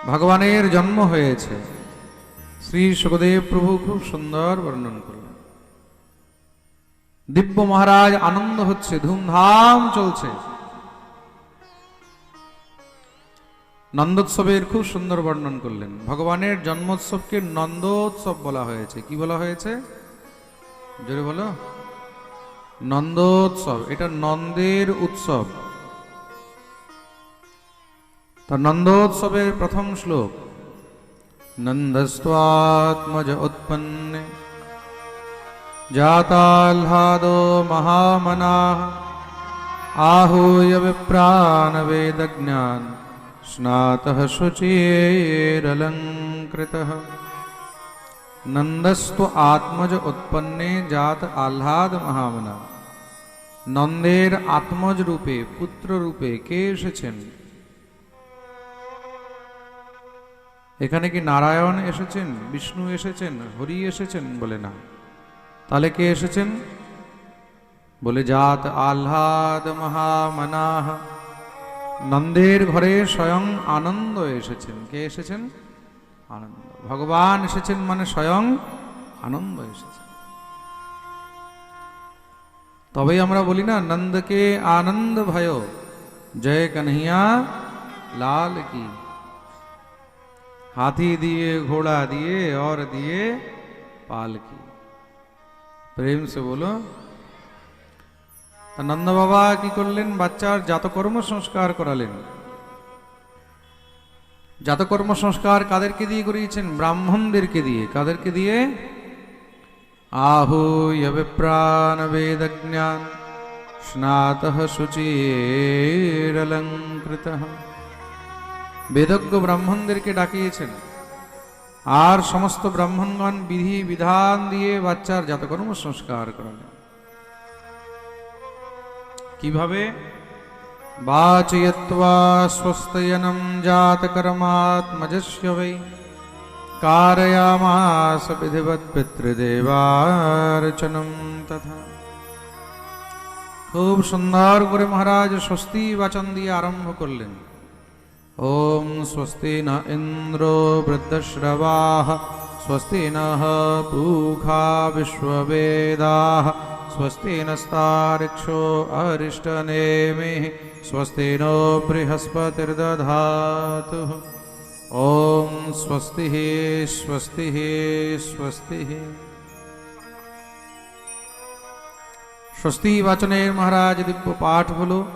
ভগবানের জন্ম হয়েছে। শ্রী সুখদেব প্রভু খুব সুন্দর বর্ণন করলেন। দিব্য মহারাজ আনন্দ হচ্ছে, ধুমধাম চলছে। নন্দোৎসবের খুব সুন্দর বর্ণন করলেন। ভগবানের জন্মোৎসবকে নন্দোৎসব বলা হয়েছে। কি বলা হয়েছে? জোরে বলো। নন্দোৎসব। এটা নন্দের উৎসব। তা নন্দোৎসবের প্রথম শ্লোক, নন্দস্ত্বাত্মজ উৎপন্নে জাতাহ্লাদো মহামনাঃ आहूय विप्रान् वेदज्ञान् स्नातः शुचिरलङ्कृतः। नंदस्तु आत्मज उत्पन्ने जात आह्लाद महामना। नंदेर आत्मज रूपे पुत्र रूपे কে এসেছেন? এখানে কি নারায়ণ এসেছেন, বিষ্ণু এসেছেন, হরি এসেছেন? বলে না। তাহলে কে এসেছেন? বলে জাত আহ্লাদ মহামনাহ। নন্দের ঘরে স্বয়ং আনন্দ এসেছেন। কে এসেছেন? আনন্দ। ভগবান এসেছেন মানে স্বয়ং আনন্দ এসেছেন। তবেই আমরা বলি না, নন্দকে আনন্দ भयो জয় কन्हैया লাল কি। हाथी दिए, घोड़ा दिए और दिए पालकी। प्रेम से बोलो। नंद बाबा की करलेन? बाच्चार जातकर्म संस्कार करालेन। जातकर्म संस्कार कादेरके दिए करिয়েছেন? ब्राह्मणदेरके दिए। कादेरके दिए? आहूय विप्रान् वेदज्ञान् स्नातः शुचिरलङ्कृतः। বেদজ্ঞ ব্রাহ্মণদেরকে ডাকিয়েছেন, আর সমস্ত ব্রাহ্মণগণ বিধি বিধান দিয়ে বাচ্চার জাতকর্ম সংস্কার করালেন। কিভাবে? বাচয়ত্বা স্বস্তয়নম জাতকর্মাত্মজস্য বৈ কারয়ামাস বিধিবৎ পিতৃদেবার্চনম তথা। খুব সুন্দর করে মহারাজ স্বস্তি বাচন দিয়ে আরম্ভ করলেন। ओम स्वस्ति न इंद्रो वृद्धश्रवाः स्वस्ति नः पूषा विश्ववेदाः स्वस्ति नस्तार्क्ष्यो अरिष्टनेमिः स्वस्ति नो बृहस्पतिर्दधातु। ओम स्वस्ति स्वस्ति स्वस्ति। स्वस्ति वाचनेर महाराज दिव्य पाठ हलो।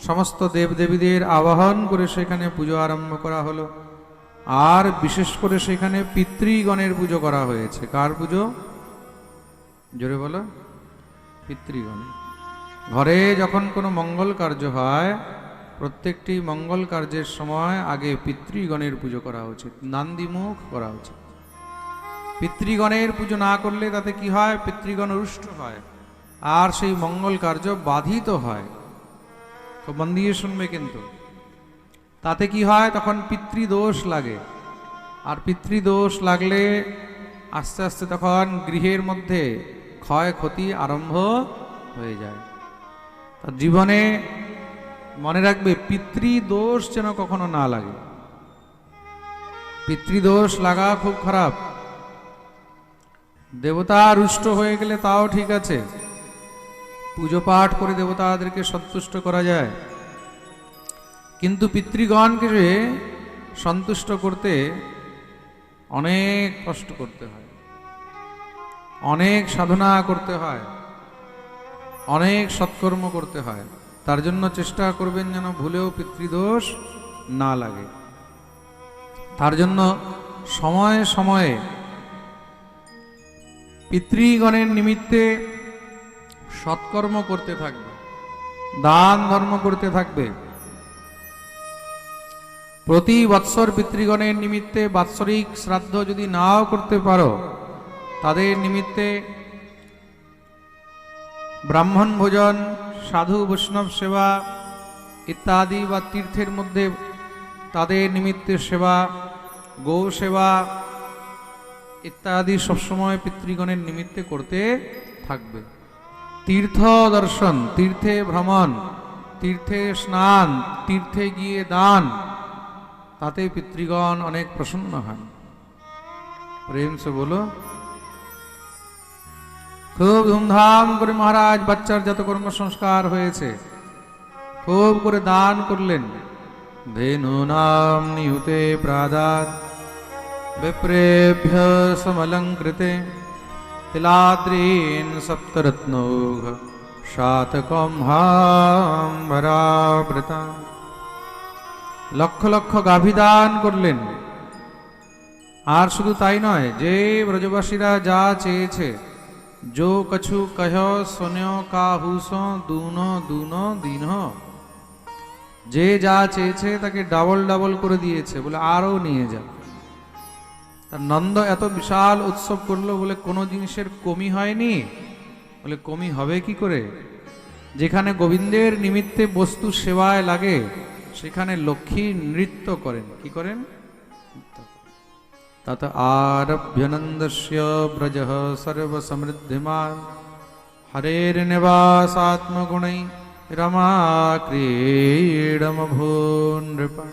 समस्त देवदेवीদের আবাহন করে সেখানে পুজো আরম্ভ করা হলো। আর বিশেষ করে সেখানে পিতৃগণের পুজো করা হয়েছে। কার পুজো? জোরে বলো। পিতৃগণের। ঘরে যখন কোনো মঙ্গল কার্য হয়, প্রত্যেকটি মঙ্গল কার্যের সময় আগে পিতৃগণের পুজো করা উচিত, নান্দিমুখ করা উচিত। পিতৃগণের পুজো না করলে তাতে কি হয়? পিতৃগণ রুষ্ট হয় আর সেই মঙ্গল কার্য বাধিত হয়। তো মন দিয়ে শুনবে কিন্তু। তাতে কি হয়? তখন পিতৃদোষ লাগে। আর পিতৃদোষ লাগলে আস্তে আস্তে তখন গৃহের মধ্যে ক্ষয়ক্ষতি আরম্ভ হয়ে যায়। তার জীবনে মনে রাখবে, পিতৃদোষ যেন কখনো না লাগে। পিতৃদোষ লাগা খুব খারাপ। দেবতা রুষ্ট হয়ে গেলে তাও ঠিক আছে, পুজো পাঠ করে দেবতাদেরকে সন্তুষ্ট করা যায়। কিন্তু পিতৃগণকে সন্তুষ্ট করতে অনেক কষ্ট করতে হয়, অনেক সাধনা করতে হয়, অনেক সৎকর্ম করতে হয়। তার জন্য চেষ্টা করবেন যেন ভুলেও পিতৃদোষ না লাগে। তার জন্য সময়ে সময়ে পিতৃগণের নিমিত্তে সৎকর্ম করতে থাকবে, দান ধর্ম করতে থাকবে। প্রতি বৎসর পিতৃগণের নিমিত্তে বাৎসরিক শ্রাদ্ধ যদি নাও করতে পারো, তাদের নিমিত্তে ব্রাহ্মণ ভোজন, সাধু বৈষ্ণব সেবা ইত্যাদি বা তীর্থের মধ্যে তাদের নিমিত্তে সেবা, গো সেবা ইত্যাদি সবসময় পিতৃগণের নিমিত্তে করতে থাকবে। तीर्थ दर्शन, तीर्थे भ्रमण, तीर्थे स्नान, तीर्थे गিয়ে दान, তাতে পিতৃগণ অনেক প্রসন্ন হন। প্রেম সে বলো। খুব ধুমধাম করে মহারাজ বাচ্চার যত কর্ম সংস্কার হয়েছে খুব করে দান করলেন। ধেনু নাম নিহুতে প্রাদাত বিপ্রেভ্য সমলঙ্কৃতে তিলাদ্রীন সপ্তরত্নৌঘ শাতকম্ভাম্বরাবৃতা। লক্ষ লক্ষ গাভী দান করলেন। আর শুধু তাই নয়, যে ব্রজবাসীরা যা চেয়েছে, जो कछु कहो सुन्यो काहुसो दूनो दूनो दीनो, যে যা চেয়েছে তাকে ডাবল ডাবল করে দিয়েছে, বলে আরো নিয়ে যাও। তার নন্দ এত বিশাল উৎসব করলো বলে কোনো জিনিসের কমি হয়নি। বলে কমি হবে কি করে? যেখানে গোবিন্দের নিমিত্তে বস্তু সেবায় লাগে সেখানে লক্ষ্মী নৃত্য করেন। কি করেন? তত আরভ্যনন্দস্য ব্রজঃ সর্বসমৃদ্ধিমাन् হরের্নিবাসাত্মগুণৈ রমা ক্রীড়মভূন নৃপা।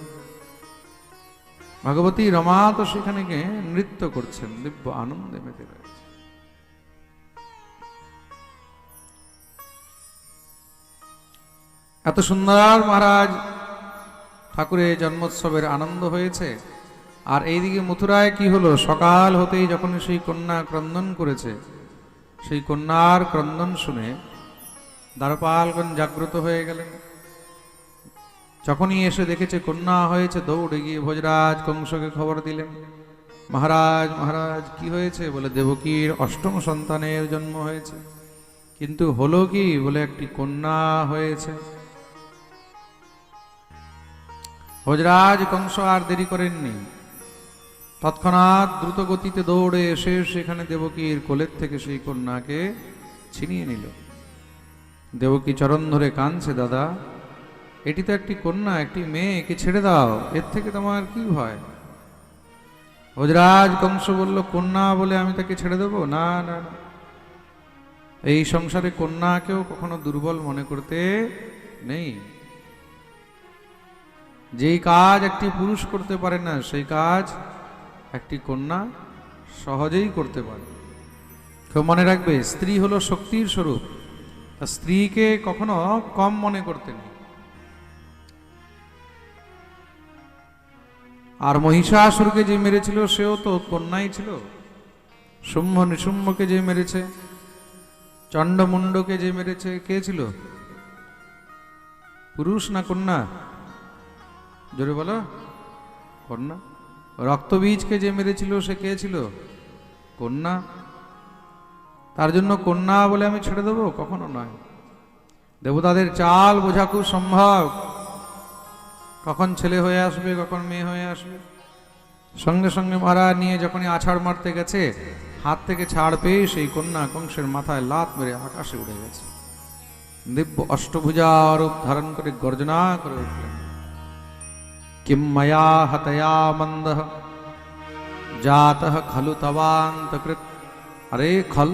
ভগবতী রমা তো সেখানে গিয়ে নৃত্য করছেন, দিব্য আনন্দে মেতে রয়েছে। এত সুন্দর মহারাজ ঠাকুরের জন্মোৎসবের আনন্দ হয়েছে। আর এইদিকে মথুরায় কি হলো, সকাল হতেই যখন সেই কন্যা ক্রন্দন করেছে, সেই কন্যার ক্রন্দন শুনে দ্বারপালগণ জাগ্রত হয়ে গেলেন। যখনই এসে দেখেছে কন্যা হয়েছে, দৌড়ে গিয়ে ভোজরাজ কংসকে খবর দিলেন, মহারাজ মহারাজ কি হয়েছে? বলে দেবকীর অষ্টম সন্তানের জন্ম হয়েছে। কিন্তু হলো কি? বলে একটি কন্যা হয়েছে। ভোজরাজ কংস আর দেরি করেননি, তৎক্ষণাৎ দ্রুত গতিতে দৌড়ে এসে সেখানে দেবকীর কোলের থেকে সেই কন্যাকে ছিনিয়ে নিল। দেবকী চরণ ধরে কাঁদছে, দাদা এটি তো একটি কন্যা, একটি মেয়ে, একে ছেড়ে দাও, এর থেকে তোমার কি ভয়? ভোজরাজ কংস বলল, কন্যা বলে আমি তাকে ছেড়ে দেবো? না না না, এই সংসারে কন্যাকেও কখনো দুর্বল মনে করতে নেই। যেই কাজ একটি পুরুষ করতে পারে না সেই কাজ একটি কন্যা সহজেই করতে পারে। কেউ মনে রাখবে, স্ত্রী হলো শক্তির স্বরূপ, স্ত্রীকে কখনো কম মনে করতে নেই। আর মহিষাসুরকে যে মেরেছিল সেও তো কন্যাই ছিল। শুম্ভ নিশুম্ভকে যে মেরেছে, চণ্ডমুণ্ডকে যে মেরেছে, কে ছিল? পুরুষ না কন্যা? জোরে বলো। কন্যা। রক্তবীজকে যে মেরেছিল সে কে ছিল? কন্যা। তার জন্য কন্যা বলে আমি ছেড়ে দেবো? কখনো নয়। দেবতাদের চাল বোঝা খুব সম্ভব, কখন ছেলে হয়ে আসবে কখন মেয়ে হয়ে আসবে। সঙ্গে সঙ্গে মহারাজ নিয়ে যখনই আছাড় মারতে গেছে, হাত থেকে ছাড় পেয়ে সেই কন্যা কংসের মাথায় লাত মেরে আকাশে উড়ে গেছে। দিব্য অষ্টভুজা রূপ ধারণ করে গর্জনা করে উঠলেন, কিম ময়া হতয়া মন্দঃ জাতঃ খলু তবান্তকৃত। আরে খল,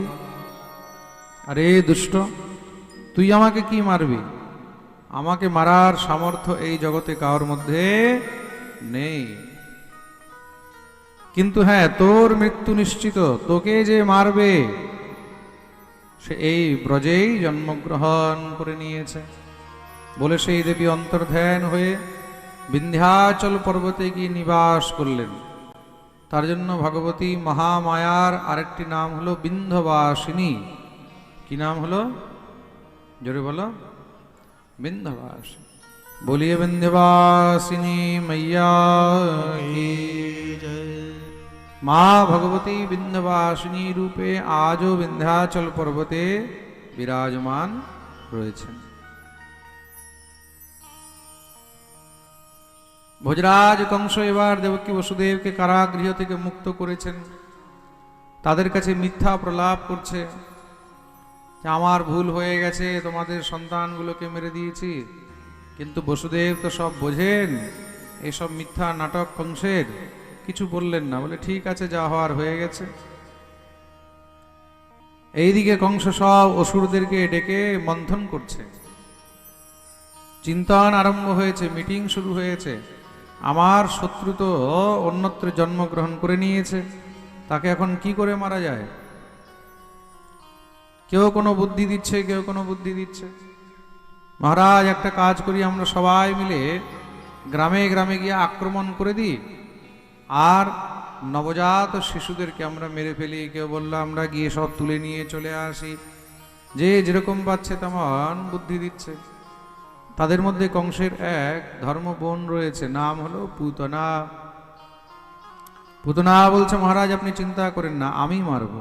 আরে দুষ্ট, তুই আমাকে কি মারবি? আমাকে মারার সামর্থ্য এই জগতে কারোর মধ্যে নেই। কিন্তু হ্যাঁ, তোর মৃত্যু নিশ্চিত, তোকে যে মারবে সে এই ব্রজেই জন্মগ্রহণ করে নিয়েছে। বলে সেই দেবী অন্তর্ধ্যান হয়ে বিন্ধ্যাচল পর্বতে গিয়ে নিবাস করলেন। তার জন্য ভগবতী মহামায়ার আরেকটি নাম হলো বিন্ধ্যবাসিনী। কি নাম হলো? জোরে বলো। বিন্ধ্যবাসিনী। বলিয়ে বিন্ধ্যবাসিনী मैया की जय। মা ভগবতী বিন্ধ্যবাসিনী রূপে আজও বিন্ধ্যাচল পর্বতে বিরাজমান রয়েছেন। ভোজরাজ কংস এবার দেবকী বসুদেবকে কারাগৃহ থেকে মুক্ত করেছেন। তাদের কাছে মিথ্যা প্রলাপ করছে যে আমার ভুল হয়ে গেছে, তোমাদের সন্তানগুলোকে মেরে দিয়েছি। কিন্তু বসুদেব তো সব বোঝেন, এসব মিথ্যা নাটক কংসের, কিছু বললেন না। বলে ঠিক আছে, যা হওয়ার হয়ে গেছে। এইদিকে কংস সব অসুরদেরকে ডেকে মন্থন করছে, চিন্তন আরম্ভ হয়েছে, মিটিং শুরু হয়েছে। আমার শত্রু তো অন্যত্র জন্মগ্রহণ করে নিয়েছে, তাকে এখন কি করে মারা যায়? কেউ কোনো বুদ্ধি দিচ্ছে, কেউ কোনো বুদ্ধি দিচ্ছে। মহারাজ, একটা কাজ করি, আমরা সবাই মিলে গ্রামে গ্রামে গিয়ে আক্রমণ করে দিই, আর নবজাত শিশুদেরকে আমরা মেরে ফেলি। কেউ বললো আমরা গিয়ে সব তুলে নিয়ে চলে আসি। যে যেরকম পাচ্ছে তেমন বুদ্ধি দিচ্ছে। তাদের মধ্যে কংসের এক ধর্ম বোন রয়েছে, নাম হলো পুতনা। পুতনা বলছে, মহারাজ আপনি চিন্তা করেন না, আমি মারব।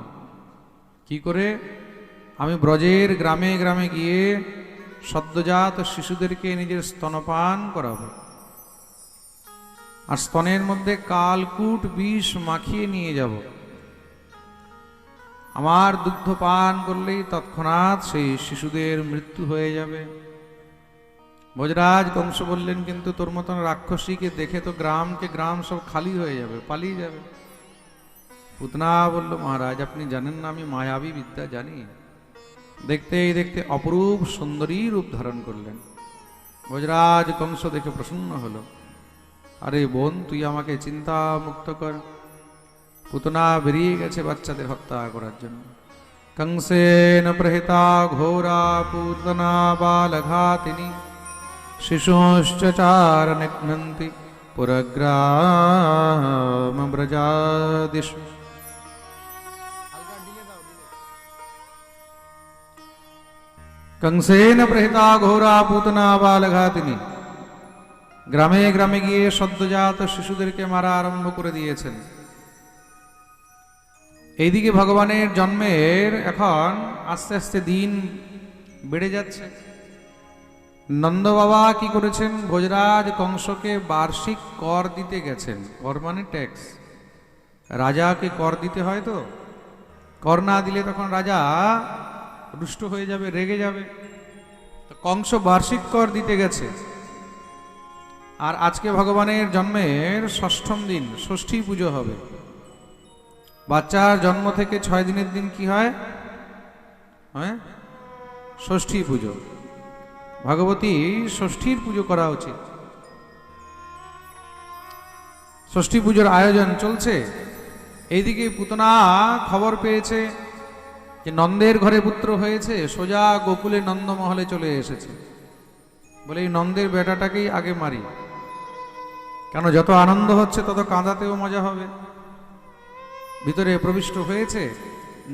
কি করে? আমি ব্রজের গ্রামে গ্রামে গিয়ে সদ্যজাত শিশুদেরকে নিজের স্তনপান করাবো, আর স্তনের মধ্যে কালকূট বিষ মাখিয়ে নিয়ে যাব। আমার দুগ্ধ পান করলেই তৎক্ষণাৎ সেই শিশুদের মৃত্যু হয়ে যাবে। ভোজরাজ কংস বললেন, কিন্তু তোর মতন রাক্ষসীকে দেখে তো গ্রাম সব খালি হয়ে যাবে, পালিয়ে যাবে। পুতনা বলল, মহারাজ আপনি জানেন না আমি মায়াবী বিদ্যা জানি। দেখতেই দেখতে অপরূপ সুন্দরী রূপ ধারণ করলেন। ভোজরাজ কংস দেখে প্রসন্ন হলো। আরে বোন, তুই আমাকে চিন্তা মুক্ত কর। পুতনা বেরিয়ে গেছে বাচ্চাদের হত্যা করার জন্য। কংসেন প্রহিতা ঘোরা পুতনা বালঘাতিনী শিশুশ্চ চার নিঘ্নন্তি পুরগ্রাম ব্রজাদিষু। কংসেন প্রহিতা ঘোরা পুতনা বালঘাতিনী, গ্রামে গ্রামে গিয়ে সদ্যজাত শিশুদেরকে মারা আরম্ভ করে দিয়েছেন। এইদিকে ভগবানের জন্মের এখন আস্তে আস্তে দিন বেড়ে যাচ্ছে। নন্দ বাবা কি করেছেন? ভোজরাজ কংসকে বার্ষিক কর দিতে গেছেন। কর মানে ট্যাক্স। রাজাকে কর দিতে হয়, তো কর না দিলে তখন রাজা রুষ্ট হয়ে যাবে, রেগে যাবে। কংস বার্ষিক কর দিতে গেছে। আর আজকে ভগবানের জন্মের ষষ্ঠম দিন, ষষ্ঠী পুজো হবে। বাচ্চার জন্ম থেকে 6 দিনের দিন কি হয়? হ্যাঁ, ষষ্ঠী পুজো। ভগবতী ষষ্ঠীর পুজো করা উচিত। ষষ্ঠী পুজোর আয়োজন চলছে। এইদিকে পুতনা খবর পেয়েছে যে নন্দের ঘরে পুত্র হয়েছে, সোজা গোকুলে নন্দমহলে চলে এসেছে। বলে এই নন্দের বেটাটাকেই আগে মারি, কেন যত আনন্দ হচ্ছে তত কাঁদাতেও মজা হবে। ভিতরে প্রবিষ্ট হয়েছে।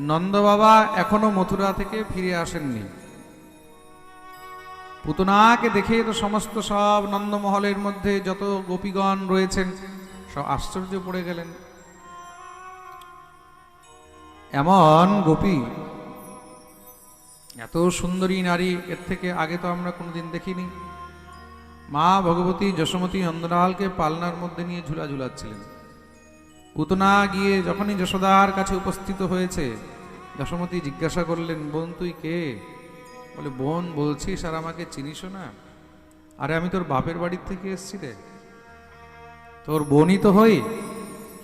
নন্দ বাবা এখনো মথুরা থেকে ফিরে আসেননি। পুতনাকে দেখে তো সমস্ত সব নন্দমহলের মধ্যে যত গোপীগণ রয়েছেন সব আশ্চর্য পড়ে গেলেন। এমন গোপী, এত সুন্দরী নারী, এর থেকে আগে তো আমরা কোনোদিন দেখিনি। মা ভগবতী যশোমতী নন্দলালকে পালনার মধ্যে নিয়ে ঝুলা ঝুলাচ্ছিলেন। পুতনা গিয়ে যখনই যশোদার কাছে উপস্থিত হয়েছে, যশোমতী জিজ্ঞাসা করলেন, বোন তুই কে? বলে, বোন বলছিস আর আমাকে চিনিস না? আরে আমি তোর বাপের বাড়ির থেকে এসছি রে, তোর বোনই তো হই।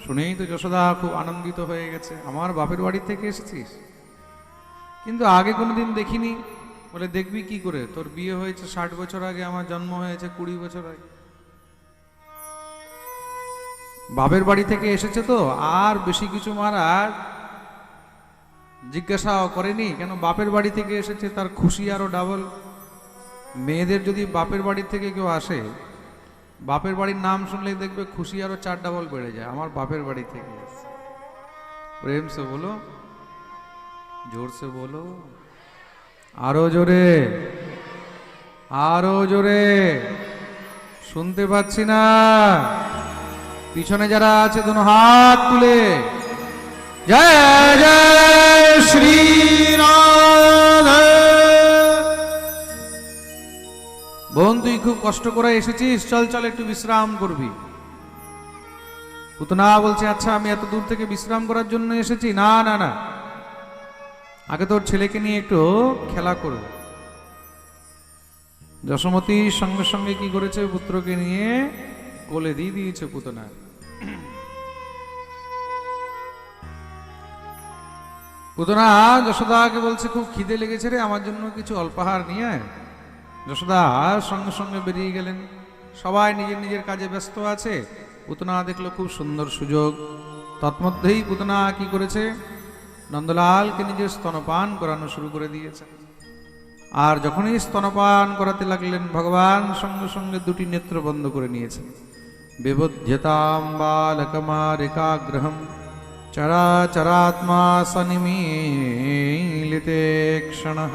শুনেই তো যশোদা খুব আনন্দিত হয়ে গেছে, আমার বাপের বাড়ি থেকে এসেছিস, কিন্তু আগে কোনোদিন দেখিনি। বলে, দেখবি কি করে, তোর বিয়ে হয়েছে 60 বছর আগে, আমার জন্ম হয়েছে 20 বছর আগে। বাপের বাড়ি থেকে এসেছে তো আর বেশি কিছু মহারাজ জিজ্ঞাসাও করেনি, কেন বাপের বাড়ি থেকে এসেছে, তার খুশি আরো ডাবল। মেয়েদের যদি বাপের বাড়ি থেকে কেউ আসে, বাপের বাড়ির নাম শুনলেই দেখবে খুশি আরো 4 ডাবল বেড়ে যায়। আমার বাপের বাড়ি থেকে এসেছে। প্রেম সে বলো, জোর সে বলো, আরো জোরে, আরো জোরে, শুনতে পাচ্ছি না। পিছনে যারা আছে দুনো হাত তুলে জয় জয় শ্রী রাধে। বোন তুই খুব কষ্ট করে এসেছিস, চল চল একটু বিশ্রাম করবি। পুতনা বলছে, আচ্ছা আমি এত দূর থেকে বিশ্রাম করার জন্য এসেছি? না না না, আগে তোর ছেলেকে নিয়ে একটু খেলা করব। যশোমতী সঙ্গে সঙ্গে কি করেছে, পুত্রকে নিয়ে কোলে দিয়ে দিয়েছে পুতনা। পুতনা যশোদাকে বলছে, খুব খিদে লেগেছে রে, আমার জন্য কিছু অল্পাহার নিয়ে আয়। যশোদা সঙ্গে সঙ্গে বেরিয়ে গেলেন। সবাই নিজের নিজের কাজে ব্যস্ত আছে। পুতনা দেখলো খুব সুন্দর সুযোগ, তৎমধ্যেই পুতনা কি করেছে, নন্দলালকে নিজের স্তনপান করানো শুরু করে দিয়েছে। আর যখনই স্তনপান করাতে লাগলেন, ভগবান সঙ্গে সঙ্গে দুটি নেত্র বন্ধ করে নিয়েছেন। বিবুধ্যতাম বালকমারিকাগ্রহম চরাচরাত্মা সনিমীলিতে ক্ষণঃ।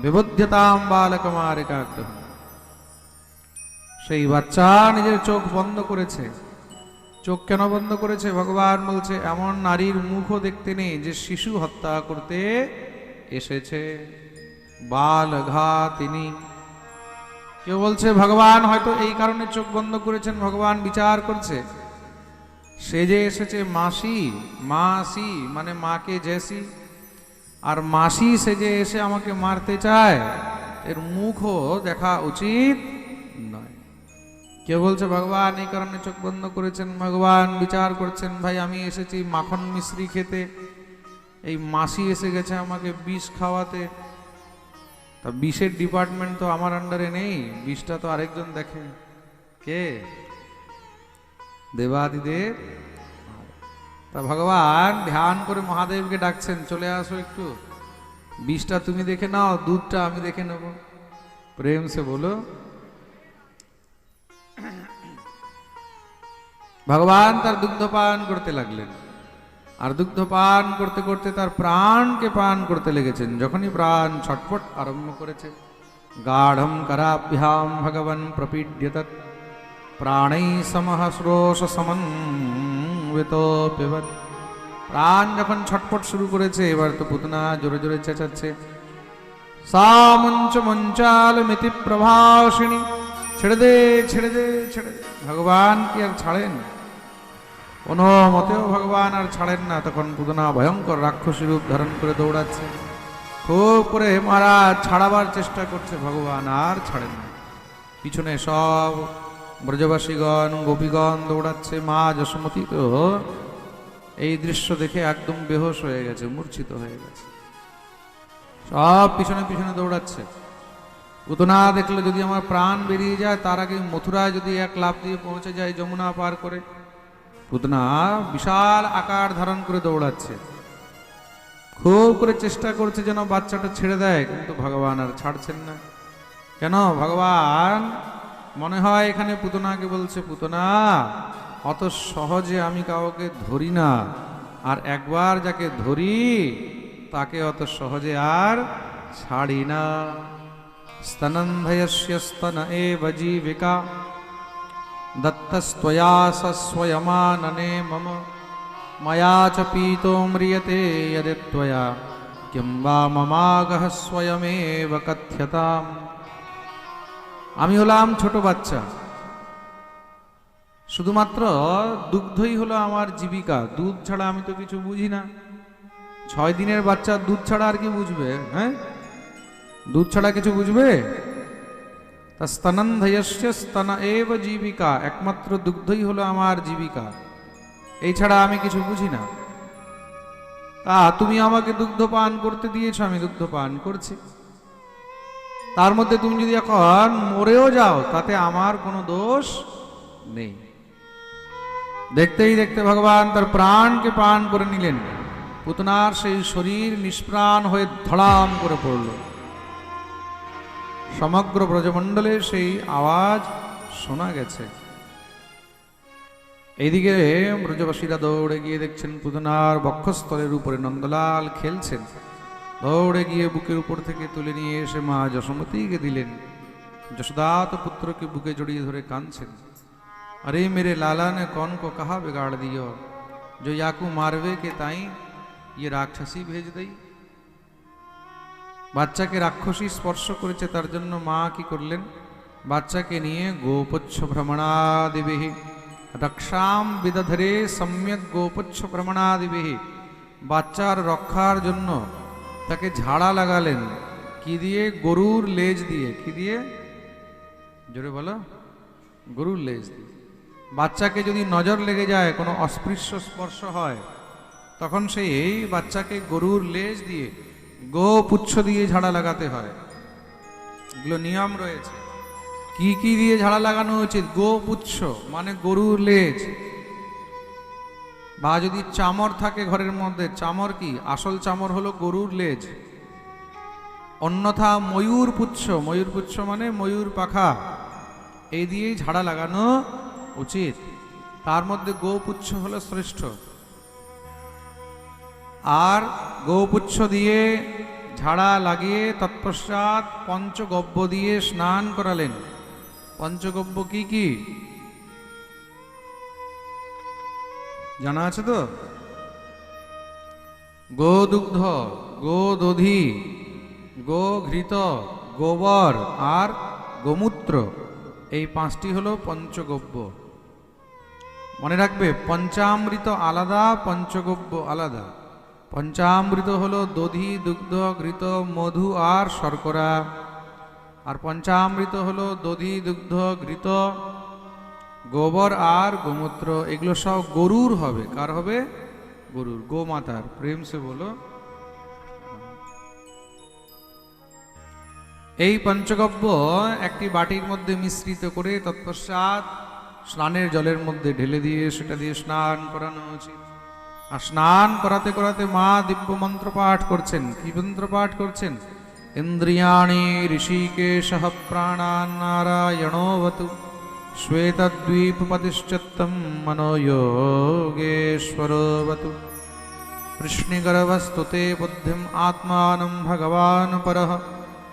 বিবুধ্যতাম বালকমারিকাগ্রহম, সেই বাচ্চা নিজের চোখ বন্ধ করেছে। চোখ কেন বন্ধ করেছে? ভগবান বলছে এমন নারীর মুখও দেখতে নেই যে শিশু হত্যা করতে এসেছে। বালঘাতিনী। কেউ বলছে ভগবান হয়তো এই কারণে চোখ বন্ধ করেছেন, ভগবান বিচার করছে, সে যে এসেছে মাসি, মাসি মানে মাকে জেসি, আর মাসি সে যে এসে আমাকে মারতে চায়, এর মুখও দেখা উচিত নয়। কেউ বলছে ভগবান এই কারণে চোখ বন্ধ করেছেন, ভগবান বিচার করছেন, ভাই আমি এসেছি মাখন মিশ্রি খেতে, এই মাসি এসে গেছে আমাকে বিষ খাওয়াতে। তা বিষের ডিপার্টমেন্ট তো আমার আন্ডারে নেই, বিষটা তো আরেকজন দেখে। কে? দেবাদিদেব। তা ভগবান ধ্যান করে মহাদেবকে ডাকছেন, চলে আসো একটু, বিষটা তুমি দেখে নাও, দুধটা আমি দেখে নেব। প্রেম সে বলো। ভগবান তার দুগ্ধপান করতে লাগলেন, আর দুগ্ধপান করতে করতে তার প্রাণকে পান করতে লেগেছেন। যখনই প্রাণ ছটফট আরম্ভ করেছে, গাঢ়ম করাভ্যাম ভগবান প্রপীড্যতৎ প্রাণৈ সমহ শ্রোষ সমন্বিতো পিবৎ। প্রাণ যখন ছটফট শুরু করেছে, এবার তো পুতনা জোরে জোরে চেঁচাচ্ছে, সা মঞ্চ মঞ্চাল মিতি প্রভাসিনী, ছেড়ে দে ছেড়ে দে ছেড়ে দে। ভগবান কি আর ছাড়েন? কোনো মতেও ভগবান আর ছাড়েন না। তখন পুতনা ভয়ঙ্কর রাক্ষসী রূপ ধারণ করে দৌড়াচ্ছে, খুব করে মহারাজ ছাড়াবার চেষ্টা করছে, ভগবান আর ছাড়েন না। পিছনে সব ব্রজবাসীগণ গোপীগণ দৌড়াচ্ছে। মা যশোমতী তো এই দৃশ্য দেখে একদম বেহোশ হয়ে গেছে, মূর্ছিত হয়ে গেছে, সব পিছনে পিছনে দৌড়াচ্ছে। পুতনা দেখলো যদি আমার প্রাণ বেরিয়ে যায়, তার আগে মথুরায় যদি এক লাফ দিয়ে পৌঁছে যায় যমুনা পার করে। পুতনা বিশাল আকার ধারণ করে দৌড়াচ্ছে, খুব করে চেষ্টা করছে যেন বাচ্চাটা ছেড়ে দেয়, কিন্তু ভগবান আর ছাড়ছেন না। কেন? ভগবান মনে হয় এখানে পুতনাকে বলছে, পুতনা অত সহজে আমি কাউকে ধরি না, আর একবার যাকে ধরি তাকে অত সহজে আর ছাড়ি না। স্তনন্ধয়স্য স্তন এব জীবিকা দত্তস্ত্বয়া সস্বয়মাননে মম ময়া চ পীতো ম্রিয়তে যদি ত্বয়া কিং বা মমাগহ স্বয়মেব কথ্যতাম। আমি হলাম ছোট বাচ্চা, শুধুমাত্র দুগ্ধই হলো আমার জীবিকা, দুধ ছাড়া আমি তো কিছু বুঝি না। 6 দিনের বাচ্চা দুধ ছাড়া আর কি বুঝবে? হ্যাঁ, দুধ ছাড়া কিছু বুঝবে? তা স্তনন্ধয়স্য স্তন এব জীবিকা, একমাত্র দুগ্ধই হলো আমার জীবিকা, এই ছাড়া আমি কিছু বুঝি না। তা তুমি আমাকে দুগ্ধ পান করতে দিয়েছো, আমি দুগ্ধ পান করছি, তার মধ্যে তুমি যদি এখন মরেও যাও তাতে আমার কোনো দোষ নেই। দেখতেই দেখতে ভগবান তার প্রাণকে পান করে নিলেন। পুতনার সেই শরীর নিষ্প্রাণ হয়ে ধড়াম করে পড়ল। সমগ্র ব্রজমণ্ডলে সেই আওয়াজ শোনা গেছে। এইদিকে ব্রজবাসীরা দৌড়ে গিয়ে দেখছেন পুতনার বক্ষস্থলের উপরে নন্দলাল খেলছেন। দৌড়ে গিয়ে বুকের উপর থেকে তুলে নিয়ে এসে মা যশোমতীকে দিলেন। যশোদা তো পুত্রকে বুকে জড়িয়ে ধরে কাঁদছেন, अरे मेरे लाला ने कौन को कहा बिगाड़ दियो, जो याकू मारवे के ताई ये राक्षसी भेज दई। বাচ্চাকে রাক্ষসী স্পর্শ করেছে, তার জন্য মা কি করলেন, বাচ্চাকে নিয়ে গোপচ্ছ ভ্রমণাদিবিহি রক্ষাম বিদধরে সম্যক গোপচ্ছ ভ্রমণাদিবিহি, বাচ্চার রক্ষার জন্য তাকে ঝাড়া লাগালেন। কি দিয়ে? গরুর লেজ দিয়ে। কি দিয়ে? জোরে বলো। গরুর লেজ দিয়ে। বাচ্চাকে যদি নজর লেগে যায়, কোনো অস্পৃশ্য স্পর্শ হয়, তখন সেই বাচ্চাকে গরুর লেজ দিয়ে, গোপুচ্ছ দিয়ে ঝাড়া লাগাতে হয়। এগুলো নিয়ম রয়েছে। কি কি দিয়ে ঝাড়া লাগানো উচিত? গোপুচ্ছ মানে গরুর লেজ, বা যদি চামর থাকে ঘরের মধ্যে, চামর কি আসল চামর হলো গরুর লেজ, অন্যথা ময়ূর পুচ্ছ, ময়ূর পুচ্ছ মানে ময়ূর পাখা, এই দিয়েই ঝাড়া লাগানো উচিত। তার মধ্যে গোপুচ্ছ হলো শ্রেষ্ঠ। আর গোপুচ্ছ দিয়ে ঝাড়া লাগিয়ে তৎপশ্চাৎ পঞ্চগব্য দিয়ে স্নান করালেন। পঞ্চগব্য কি কি জানা আছে তো? গোদুগ্ধ, গোদধি, গোঘৃত, গোবর আর গোমূত্র, এই পাঁচটি হলো পঞ্চগব্য। মনে রাখবে, পঞ্চামৃত আলাদা, পঞ্চগব্য আলাদা। পঞ্চামৃত হলো দধি, দুগ্ধ, ঘৃত, মধু আর শর্করা। আর পঞ্চামৃত হলো দধি, দুগ্ধ, ঘৃত, গোবর আর গোমূত্র। এগুলো সব গরুর হবে। কার হবে? গরুর, গোমাতার। প্রেম সে বলো। এই পঞ্চগব্য একটি বাটির মধ্যে মিশ্রিত করে তৎপশ্চাৎ স্নানের জলের মধ্যে ঢেলে দিয়ে সেটা দিয়ে স্নান করানো উচিত। আর স্নান করাতে করাতে মা দিব্য মন্ত্র পাঠ করছেন। কি মন্ত্র পাঠ করছেন? ইন্দ্রিয়াণি ঋষিকেশঃ প্রাণান নারায়ণোऽবতু শ্বেতদ্বীপপতিশ্চিত্তং মনোয়োগেশ্বরোऽবতু কৃষ্ণগর্ভস্তুতে বুদ্ধিম আত্মাनं ভগবাन् পরঃ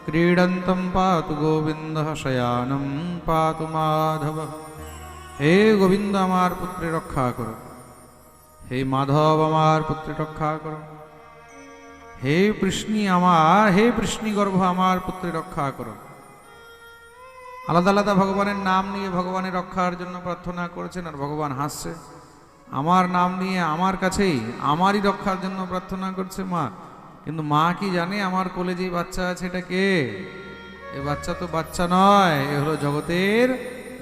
ক্রীডন্तं পাতু গোবিন্দः শয়াनं পাতু মাধবः। হে গোবিন্দ আমার পুত্রে রক্ষা করো, হে মাধব আমার পুত্রে রক্ষা করো, হে কৃষ্ণগর্ভ আমার পুত্রে রক্ষা করো। আলাদা আলাদা ভগবানের নাম নিয়ে ভগবানের রক্ষার জন্য প্রার্থনা করেছেন, আর ভগবান হাসছে। আমার নাম নিয়ে আমার কাছেই আমারই রক্ষার জন্য প্রার্থনা করছে মা। কিন্তু মা কি জানে আমার কোলে যে বাচ্চা আছে এটা কে? এ বাচ্চা তো বাচ্চা নয়, এ হলো জগতের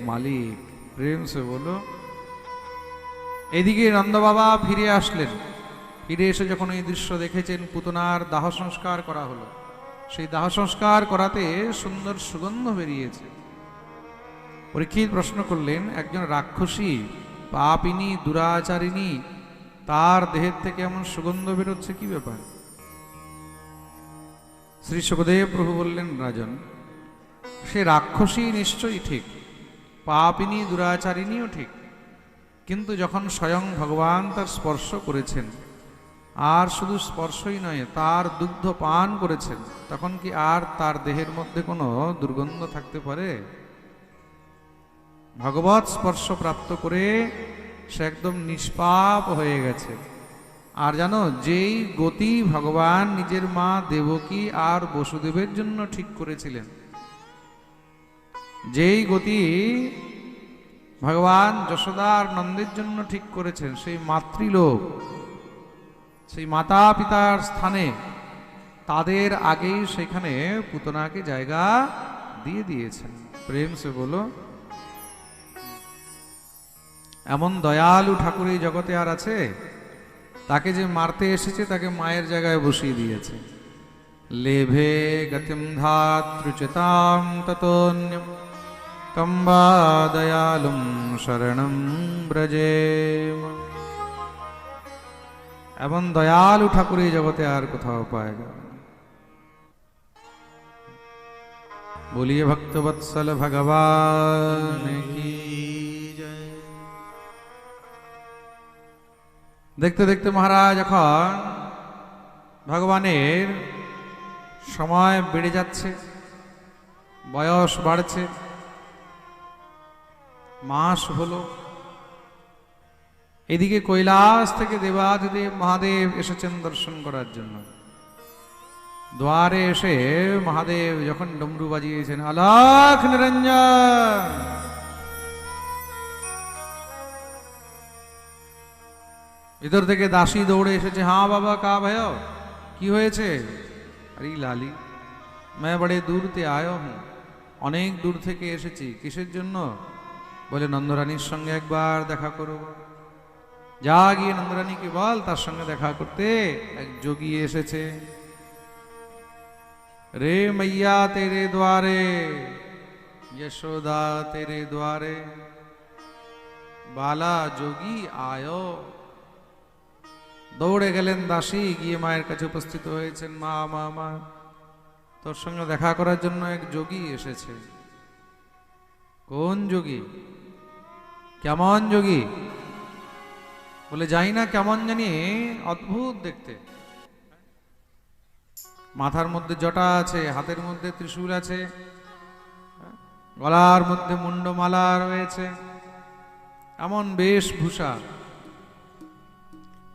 মালিক। প্রেম সে বলো। এদিকে নন্দ বাবা ফিরে আসলেন। ফিরে এসে যখন এই দৃশ্য দেখেছেন, পুতনার দাহ সংস্কার করা হলো। সেই দাহ সংস্কার করাতে সুন্দর সুগন্ধ বেরিয়েছে। পরীক্ষিত প্রশ্ন করলেন, একজন রাক্ষসী, পাপিনী, দুরাচারিণী, তার দেহের থেকে এমন সুগন্ধ বেরোচ্ছে, কি ব্যাপার? শ্রী সুখদেব প্রভু বললেন, রাজন, সে রাক্ষসী নিশ্চয়ই ঠিক, পাপিনী দুরাচারিণীও ঠিক, কিন্তু যখন স্বয়ং ভগবান তার স্পর্শ করেছেন, আর শুধু স্পর্শই নয়, তার দুগ্ধ পান করেছেন, তখন কি আর তার দেহের মধ্যে কোনো দুর্গন্ধ থাকতে পারে? ভগবৎ স্পর্শ প্রাপ্ত করে সে একদম নিষ্পাপ হয়ে গেছে। আর জানো, যেই গতি ভগবান নিজের মা দেবকী আর বসুদেবের জন্য ঠিক করেছিলেন, যেই গতি ভগবান যশোদা আর নন্দের জন্য ঠিক করেছেন, সেই মাতৃলোক, সেই মাতা পিতার স্থানে তাদের আগেই সেখানে পুতনাকে জায়গা দিয়ে দিয়েছেন। প্রেম সে বলো। এমন দয়ালু ঠাকুর এই জগতে আর আছে? তাকে যে মারতে এসেছে তাকে মায়ের জায়গায় বসিয়ে দিয়েছে। লেভে গতিম ধাতৃচতাম ততোন্যম কম্বা দয়ালুম শরণম ব্রজেম। এমন দয়ালু ঠাকুর এই জগতে আর কোথাও পায় যাবে না। বলিয়ে ভক্তবৎসল ভগবান কি। দেখতে দেখতে মহারাজ এখন ভগবানের সময় বেড়ে যাচ্ছে, বয়স বাড়ছে, মাস হলো। এদিকে কৈলাস থেকে দেবাদিদেব মহাদেব এসেছেন দর্শন করার জন্য। দ্বারে এসে মহাদেব যখন ডমরু বাজিয়েছেন, আলাখ নিরঞ্জন, ভিতর থেকে দাসী দৌড়ে এসেছে। হ্যাঁ বাবা, কা ভয়, কি হয়েছে? আরে লালি, मैं बड़े दूर से आया हूं, অনেক দূর থেকে এসেছি। কিসের জন্য? বলে নন্দরানীর সঙ্গে একবার দেখা করো। যা গিয়ে নন্দরানীকে বল তার সঙ্গে দেখা করতে এক যোগী এসেছে। রে মাইয়া তেরে দ্বারে, यशोदा तेरे द्वारे बाला जोगी आयो। দৌড়ে গেলেন দাসী, গিয়ে মায়ের কাছে উপস্থিত হয়েছেন। মা মা মা, তোর সঙ্গে দেখা করার জন্য এক যোগী এসেছে। কোন যোগী? কেমন যোগী? বলে যাই না, কেমন জানি অদ্ভুত দেখতে। মাথার মধ্যে জটা আছে, হাতের মধ্যে ত্রিশূল আছে, গলার মধ্যে মুন্ডমালা রয়েছে, এমন বেশভূষা।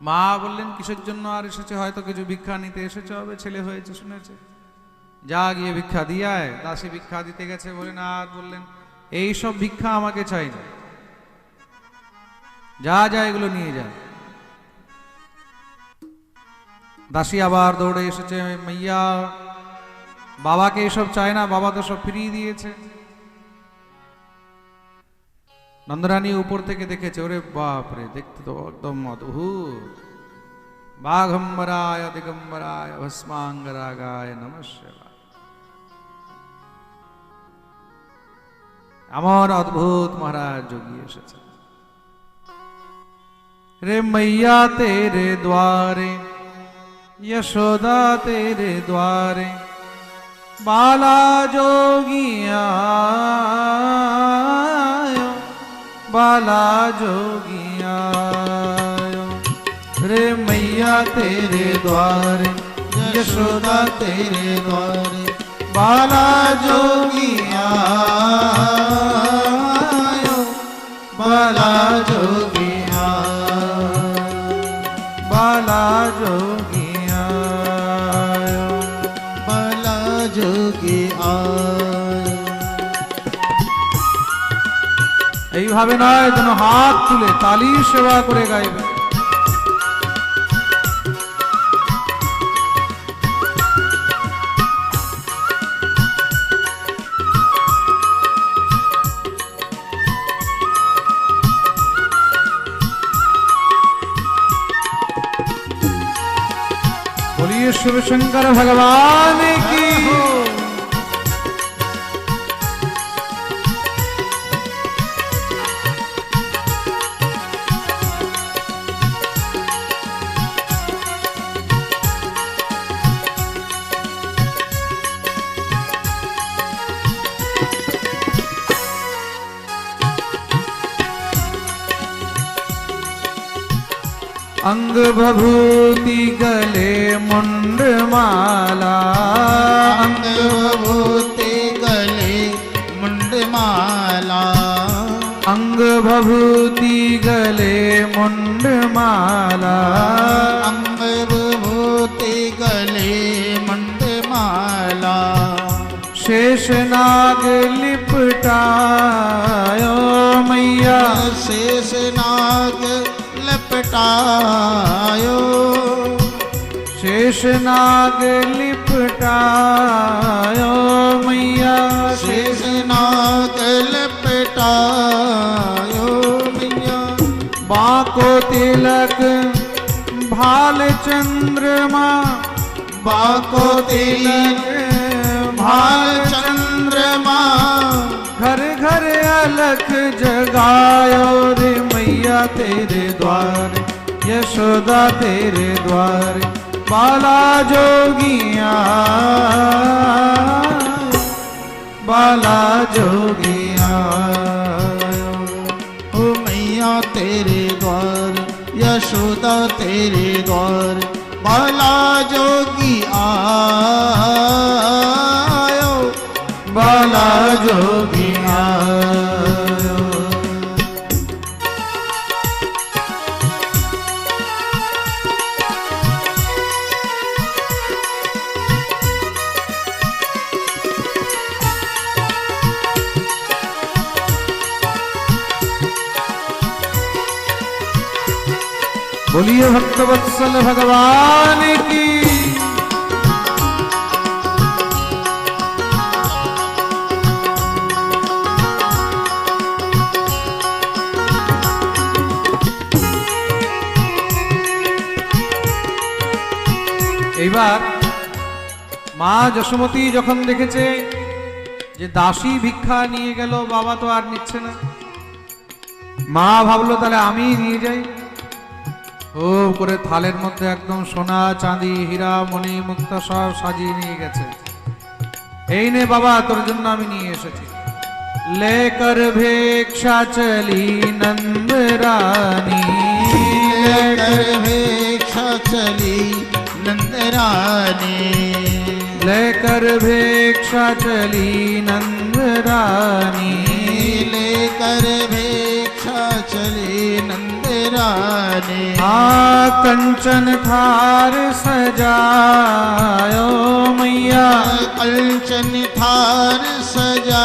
মা বললেন কিসের জন্য আর এসেছে? হয়তো কিছু ভিক্ষা নিতে এসেছে হবে, ছেলে হয়েছে শুনেছে, যা গিয়ে ভিক্ষা দিয়ে আয়। দাসী ভিক্ষা দিতে গেছে, বলেন আর বললেন এই সব ভিক্ষা আমাকে চাই না, যা যা এগুলো নিয়ে যা। দাসী আবার দৌড়ে এসেছে, মাইয়া বাবাকে এসব চায় না, বাবা তো সব ফিরিয়ে দিয়েছে। নন্দরানী উপর থেকে দেখেছে, ওরে বাপরে, দেখতে তো একদম অদ্ভুত। বাঘম্বরায় দিগম্বরায় ভস্মাঙ্গরাগায় নমঃ শিবায়। আমার অদ্ভুত মহারাজ যোগী এসেছে। রে मैया तेरे द्वारे यशोदा तेरे द्वारे बाला जोगिया बाला जोगिया। रे मैया तेरे द्वारे यशोदा तेरे द्वारे बाला जोगिया बाला जोगिया बाला जोगिया बाला जोगिया। এইভাবে নয়, যেন হাত তুলে তালির সেবা করে গাইবে। बोलिए शिव शंकर भगवान की। अंग भभूति गले मुंड माला अंग भभूति गले मुंड माला अंग भभूति गले मुंड माला अंग भभूति गले मुंड माला। शेषनाग लिपटायो मैया शेषनाग लिपटायो शेषनाग लिपटायो मैया शेषनाग लिपटायो मैया। बाको तिलक भाल चंद्रमा बाको तिलक भाल चंद्रमा घर घर अलख जगायो रे मैया तेरे द्वार यशोदा तेरे द्वार बाला जोगिया बाला जोगिया। ओ मैया तेरे द्वार यशोदा तेरे द्वार बाला जोगिया बाला जोगिया। बोलिए भक्तवत्सल भगवान की। এইবার মা যশোমতী যখন দেখেছে যে দাসী ভিক্ষা নিয়ে গেল, বাবা তো আর নিচ্ছে না। মা ভাবলো তাহলে আমি নিয়ে যাই। ও করে থালের মধ্যে একদম সোনা চাঁদি হীরা মণি মুক্তা সব সাজিয়ে নিয়ে গেছে। এই নে বাবা, তোর জন্য আমি নিয়ে এসেছি। लेकर भिक्षा चली नंद रानी, लेकर भिक्षा चली नंद रानी, लेकर भिक्षा चली नंद रानी, लेकर भिक्षा चली नंद रानी। कंचन थार सजायो मैया, कंचन थार सजायो,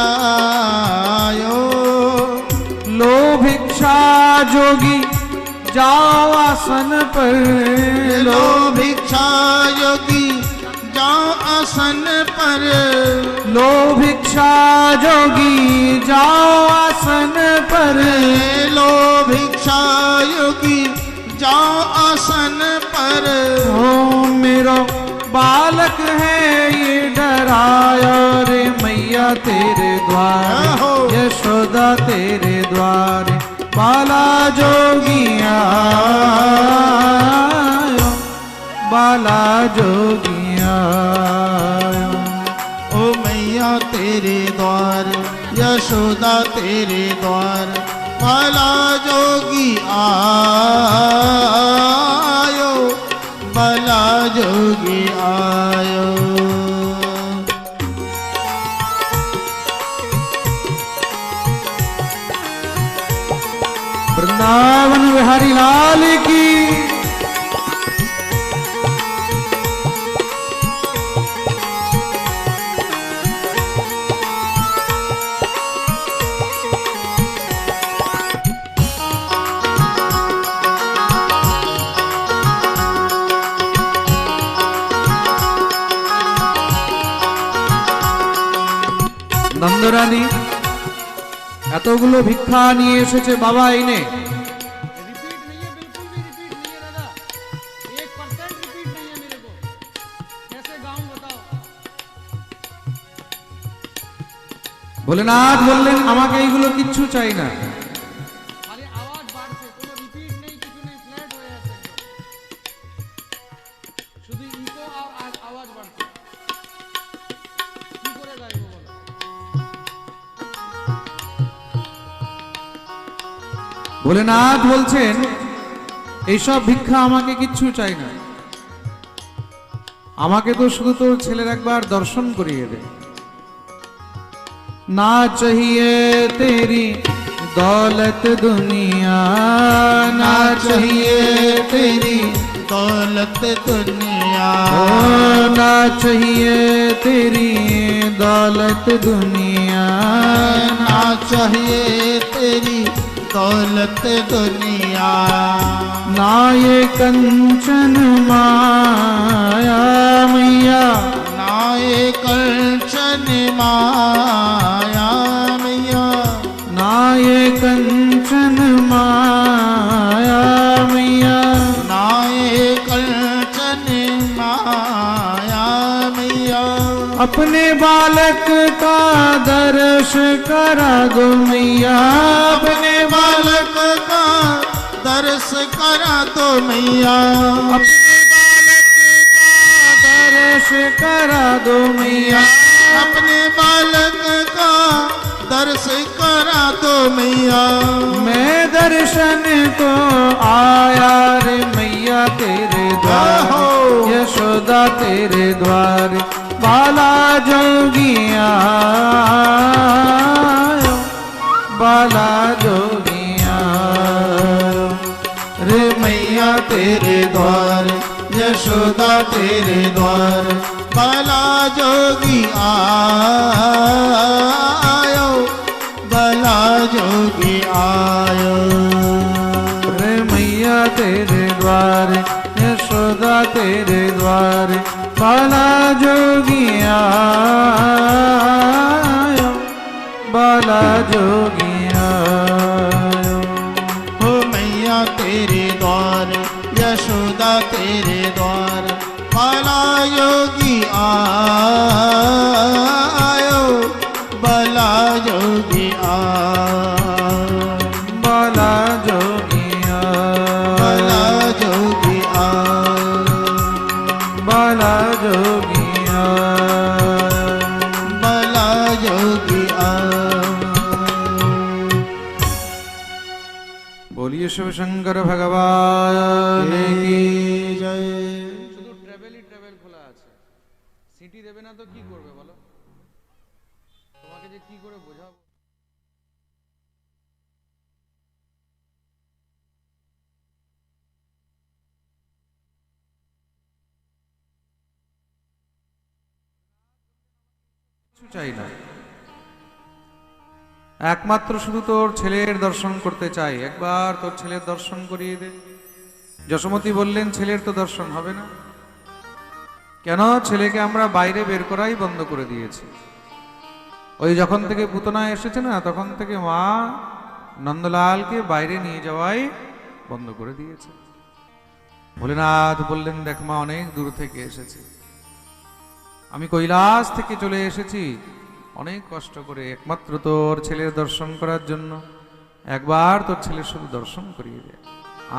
लो भिक्षा जोगी जाओ आसन पर, लो भिक्षा योगी जाओ आसन पर, लो भिक्षा जोगी जाओ आसन पर, लो भिक्षा योगी जाओ आसन पर। ओ मेरो बालक है ये डराया रे मैया तेरे द्वार, यशोदा तेरे द्वार, बाला जोगिया बाला जोगिया। ओ मैया तेरे द्वार, यशोदा तेरे द्वार, बाला जोगी आयो, बाला जोगी आयो। वृंदावन बिहारी लाल की। নন্দরানী এতগুলো ভিক্ষা নিয়ে এসেছে বাবা, এনে रिपीट नहीं है, बिल्कुल भी रिपीट नहीं है दादा, 1% रिपीट नहीं है मेरे को। कैसे गाऊं बताओ? ভোলেনাথ বললেন আমাকে এইগুলো কিচ্ছু চাই না। খালি আওয়াজ বাড়ছে, কোনো রিপিট নেই, কিছু নেই, ফ্ল্যাট হয়ে যাচ্ছে একদম। শুধু ইকো আর আওয়াজ বাড়ছে। কি করে গাইবো বলো? ভোলেনাথ বলছেন এইসব ভিক্ষা আমাকে কিচ্ছু চাই না, আমাকে তো শুধু তোর ছেলের একবার দর্শন করিয়ে দে। ना चाहिए तेरी दौलत दुनिया, ना चाहिए तेरी दौलत दुनिया, ओ ना चाहिए तेरी दौलत दुनिया, ना चाहिए तेरी दौलत दुनिया। ना ये कंचन माया मैया, ना ये कंचन माया मैया, ना ये कंचन माया मैया, ना ये कंचन माया मैया। अपने बालक का दर्श करा दो मैया, अपने बालक का दर्श करा दो मैया, अपने बालक का दर्श करा दो मैया, अपने बालक का दर्श करा दो मैया। मैं दर्शन को आया रे मैया तेरे द्वार, यशोदा तेरे द्वार, बाला जोगिया बाला जोगिया। रे मैया तेरे द्वार, यशोदा तेरे द्वार, बाला जोगी आयो, बाला जोगी आयो। रे मैया तेरे द्वार, यशोदा तेरे द्वार, बाला जोगिया बाला जोगिया। हो मैया तेरे द्वार, यशोदा तेरे द्वार, बाला योगी आयो, बाला जोगिया भला जोगी आयो बाला जोगिया भला जोगी आयो। बोलिए शिव शंकर भगवान की जय। শুধু ট্রাভেল খোলা আছে, সিটি দেবে না তো কি করবে বলো? তোমাকে যে কি করে বোঝাবো? কিছু চাই না, একমাত্র শুধু তোর ছেলের দর্শন করতে চাই, একবার তোর ছেলের দর্শন করিয়ে দে। যশোমতী বললেন ছেলের তো দর্শন হবে না। কেন? ছেলেকে আমরা বাইরে বের করাই বন্ধ করে দিয়েছি। ওই যখন থেকে পুতনা এসেছে না, তখন থেকে মা নন্দলালকে বাইরে নিয়ে যাওয়াই বন্ধ করে দিয়েছে। ভোলেনাথ বললেন দেখ মা, অনেক দূর থেকে এসেছি, আমি কৈলাস থেকে চলে এসেছি অনেক কষ্ট করে, একমাত্র তোর ছেলের দর্শন করার জন্য। একবার তোর ছেলের শুধু দর্শন করিয়ে দে,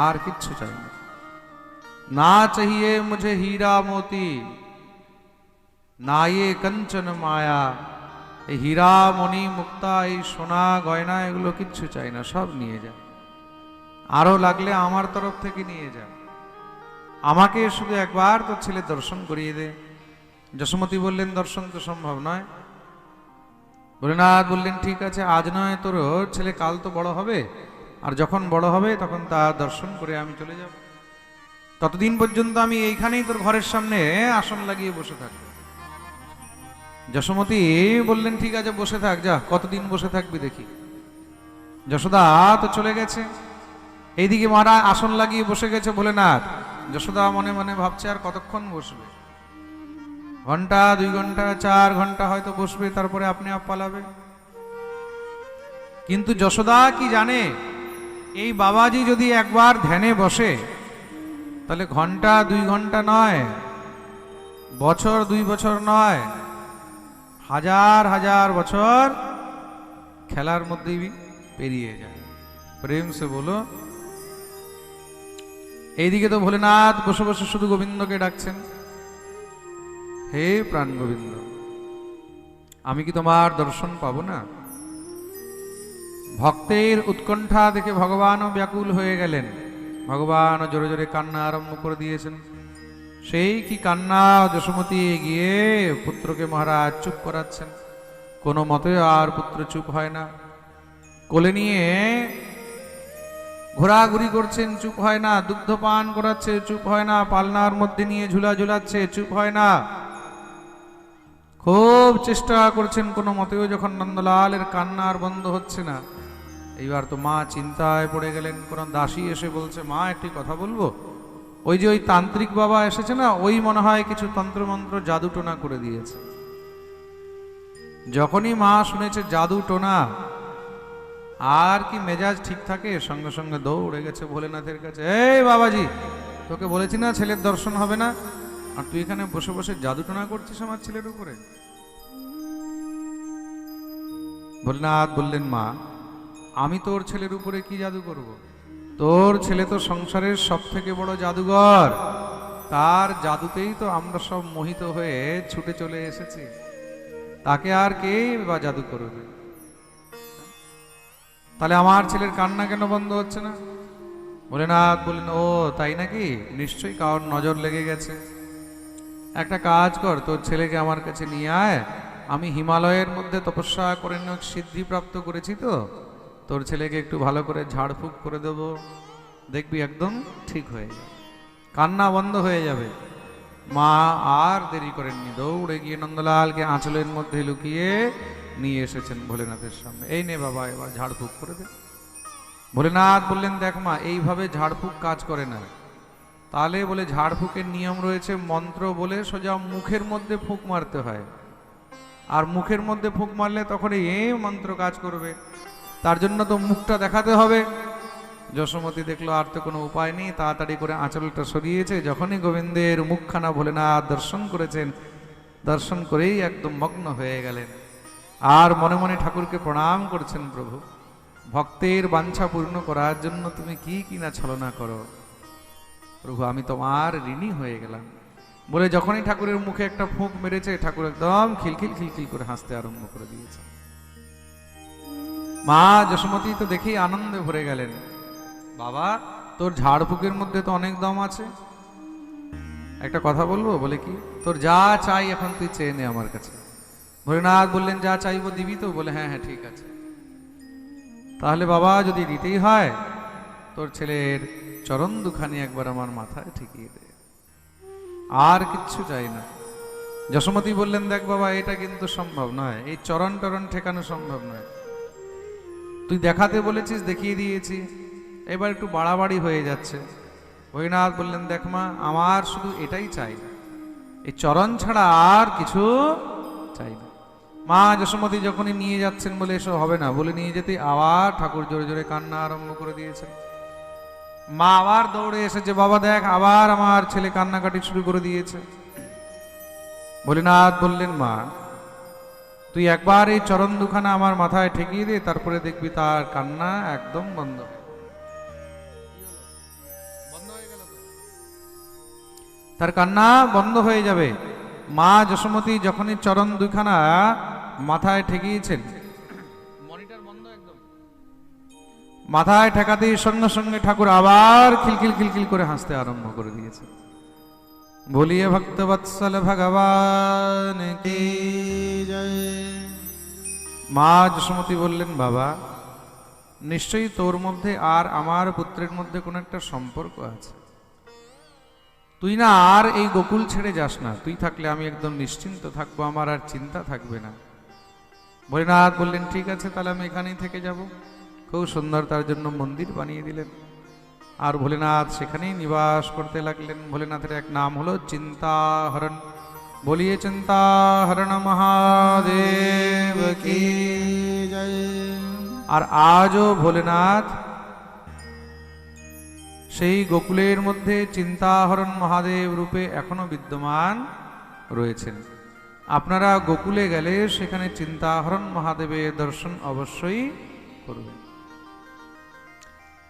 আর কিচ্ছু চাই না। না চাহিয়ে মুঝে হীরা মোতি, না ये कंचन माया, এই হীরা মণি মুক্তা, এই সোনা গয়না এগুলো কিচ্ছু চাই না, সব নিয়ে যা। আরো লাগলে আমার তরফ থেকে নিয়ে যা, আমাকে শুধু একবার তোর ছেলে দর্শন করিয়ে দে। যশোমতী বললেন দর্শন তো সম্ভব নয়। ভোলেনাথ বললেন ঠিক আছে, আজ নয় তোর ছেলে কাল তো বড় হবে, আর যখন বড় হবে তখন তার দর্শন করে আমি চলে যাব। ততদিন পর্যন্ত আমি এইখানেই তোর ঘরের সামনে আসন লাগিয়ে বসে থাকবো। যশোমতী বললেন ঠিক আছে বসে থাক, যা কতদিন বসে থাকবি দেখি। যশোদা তো চলে গেছে, এইদিকে মারা আসন লাগিয়ে বসে গেছে ভোলেনাথ। যশোদা মনে মনে ভাবছে আর কতক্ষণ বসবে, ঘন্টা 2 ঘন্টা 4 ঘন্টা হয়তো বসবে, তারপরে আপনি আপ পালাবে। কিন্তু যশোদা কি জানে, এই বাবাজি যদি একবার ধ্যানে বসে তাহলে ঘন্টা 2 ঘন্টা নয়, বছর 2 বছর নয়, হাজার হাজার বছর খেলার মধ্যেই পেরিয়ে যায়। প্রেম সে বলো। এইদিকে তো ভোলেনাথ বসে বসে শুধু গোবিন্দকে ডাকছেন, হে প্রাণ গোবিন্দ, আমি কি তোমার দর্শন পাবো না? ভক্তের উৎকণ্ঠা দেখে ভগবানও ব্যাকুল হয়ে গেলেন। ভগবানও জোরে জোরে কান্না আরম্ভ করে দিয়েছেন। সেই কি কান্না! যশোমতী গিয়ে পুত্রকে মহারাজ চুপ করাচ্ছেন, কোনো মতে আর পুত্র চুপ হয় না। কোলে নিয়ে ঘোরাঘুরি করছেন, চুপ হয় না। দুগ্ধ পান করাচ্ছে, চুপ হয় না। পালনার মধ্যে নিয়ে ঝুলা ঝুলাচ্ছে, চুপ হয় না। খুব চেষ্টা করছেন, কোনো মতেও যখন নন্দলালের কান্না আর বন্ধ হচ্ছে না, এইবার তো মা চিন্তায় পড়ে গেলেন। কোন দাসী এসে বলছে, মা একটি কথা বলবো? ওই যে ওই তান্ত্রিক বাবা এসেছে না, ওই মনে হয় কিছু তন্ত্রমন্ত্র জাদু টোনা করে দিয়েছে। যখনই মা শুনেছে জাদু টোনা, আর কি মেজাজ ঠিক থাকে, সঙ্গে সঙ্গে দৌড়ে গেছে ভোলেনাথের কাছে। এই বাবাজি, তোকে বলেছি না ছেলের দর্শন হবে না, আর তুই এখানে বসে বসে জাদু টোনা করছিস আমার ছেলের উপরে। ভোলেনাথ বললেন, মা আমি তোর ছেলের উপরে কি জাদু করব? তোর ছেলে তো সংসারের সব থেকে বড় জাদুঘর, তার জাদুতেই তো আমরা সব মোহিত হয়ে ছুটে চলে এসেছি, তাকে আর কে বা জাদু করবে? তাহলে আমার ছেলের কান্না কেন বন্ধ হচ্ছে না? ভোলেনাথ বললেন, ও তাই নাকি, নিশ্চয়ই কারোর নজর লেগে গেছে। একটা কাজ কর, তোর ছেলেকে আমার কাছে নিয়ে আয়, আমি হিমালয়ের মধ্যে তপস্যা করে সিদ্ধি প্রাপ্ত করেছি, তো তোর ছেলেকে একটু ভালো করে ঝাড়ফুঁক করে দেব, দেখবি একদম ঠিক হয়ে যাবে, কান্না বন্ধ হয়ে যাবে। মা আর দেরি করেননি, দৌড়ে গিয়ে নন্দলালকে আঁচলের মধ্যে লুকিয়ে নিয়ে এসেছেন ভোলেনাথের সামনে। এই নে বাবা, এবার ঝাড়ফুঁক করে দে। ভোলেনাথ বললেন, দেখ মা, এইভাবে ঝাড়ফুঁক কাজ করে না। তাহলে বলে ঝাড়ফুঁকের নিয়ম রয়েছে, মন্ত্র বলে সোজা মুখের মধ্যে ফুঁক মারতে হয়, আর মুখের মধ্যে ফুঁক মারলে তখন এই মন্ত্র কাজ করবে, তার জন্য তো মুখটা দেখাতে হবে। যশোমতী দেখলো আর তো কোনো উপায় নেই, তাড়াতাড়ি করে আঁচলটা সরিয়েছে। যখনই গোবিন্দের মুখখানা ভোলেনাথ দর্শন করেছেন, দর্শন করেই একদম মগ্ন হয়ে গেলেন, আর মনে মনে ঠাকুরকে প্রণাম করছেন, প্রভু ভক্তের বাঞ্ছা পূর্ণ করার জন্য তুমি কি কি না ছলনা করো, প্রভু আমি তোমার ঋণী হয়ে গেলাম। বলে যখনই ঠাকুরের মুখে একটা ফুঁক মেরেছে, ঠাকুর একদম খিলখিল খিলখিল করে হাসতে আরম্ভ করে দিয়েছে। মা যশোমতী তো দেখেই আনন্দে ভরে গেলেন। বাবা তোর ঝাড়ফুঁকের মধ্যে তো অনেক দম আছে, একটা কথা বলবো? বলে কি? তোর যা চাই এখন তুই চেয়ে নে আমার কাছে। ভোলেনাথ বললেন যা চাইবো দিবি তো? বলে হ্যাঁ হ্যাঁ ঠিক আছে। তাহলে বাবা যদি দিতেই হয় তোর ছেলের চরণ দুখানি একবার আমার মাথায় ঠেকিয়ে দে, আর কিচ্ছু চাই না। যশোমতী বললেন দেখ বাবা এটা কিন্তু সম্ভব নয়, এই চরণ টরণ ঠেকানো সম্ভব নয়। তুই দেখাতে বলেছিস দেখিয়ে দিয়েছি, এবার একটু বাড়াবাড়ি হয়ে যাচ্ছে। ভৈনাথ বললেন দেখ মা আমার শুধু এটাই চাই, এই চরণ ছাড়া আর কিছু চাই না। মা যশোমতী যখনই নিয়ে যাচ্ছেন বলে এসব হবে না বলে নিয়ে যেতে আবার ঠাকুর জোরে জোরে কান্না আরম্ভ করে দিয়েছেন। মা আবার দৌড়ে এসেছে, বাবা দেখ আবার আমার ছেলে কান্নাকাটি শুরু করে দিয়েছে। ভোলেনাথ বললেন মা তুই একবার এই চরণ দুখানা আমার মাথায় ঠেকিয়ে দে, তারপরে দেখবি তার কান্না একদম বন্ধ। তার কান্না বন্ধ হয়ে যাবে। মা যশোমতী যখনই চরণ দুখানা মাথায় ঠেকিয়েছেন, মনিটর বন্ধ একদম, মাথায় ঠেকাতেই সঙ্গে সঙ্গে ঠাকুর আবার খিলখিল খিলখিল করে হাসতে আরম্ভ করে দিয়েছে। বলিয়ে ভক্তবৎসল ভগবান কি জয়। মা যশোমতী বললেন বাবা নিশ্চয়ই তোর মধ্যে আর আমার পুত্রের মধ্যে কোনো একটা সম্পর্ক আছে, তুই না আর এই গোকুল ছেড়ে যাস না, তুই থাকলে আমি একদম নিশ্চিন্ত থাকবো, আমার আর চিন্তা থাকবে না। ভোলেনাথ বললেন ঠিক আছে তাহলে আমি এখানেই থেকে যাব। খুব সুন্দর তার জন্য মন্দির বানিয়ে দিলেন, আর ভোলেনাথ সেখানেই নিবাস করতে লাগলেন। ভোলেনাথের এক নাম হলো চিন্তাহরণ। বলিয়ে চিন্তাহরণ মহাদেব কি জয়। আর আজও ভোলেনাথ সেই গোকুলের মধ্যে চিন্তাহরণ মহাদেব রূপে এখনো বিদ্যমান রয়েছেন। আপনারা গোকুলে গেলে সেখানে চিন্তাহরণ মহাদেবের দর্শন অবশ্যই করবেন।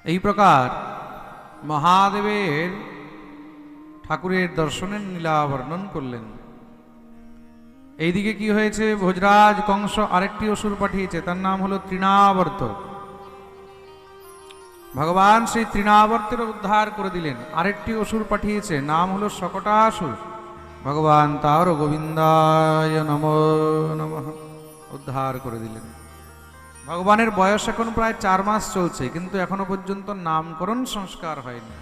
এই প্রকার মহাদেবের ঠাকুরের দর্শনের লীলা বর্ণন করলেন। এইদিকে কি হয়েছে, ভোজরাজ কংস আরেকটি অসুর পাঠিয়েছে, তার নাম হলো তৃণাবর্ত। ভগবান সেই তৃণাবর্তের উদ্ধার করে দিলেন। আরেকটি অসুর পাঠিয়েছে, নাম হলো শকটাসুর। ভগবান তার গোবিন্দায় নমো নমঃ উদ্ধার করে দিলেন। ভগবানের বয়স এখন প্রায় 4 মাস চলছে, কিন্তু এখনো পর্যন্ত নামকরণ সংস্কার হয়নি।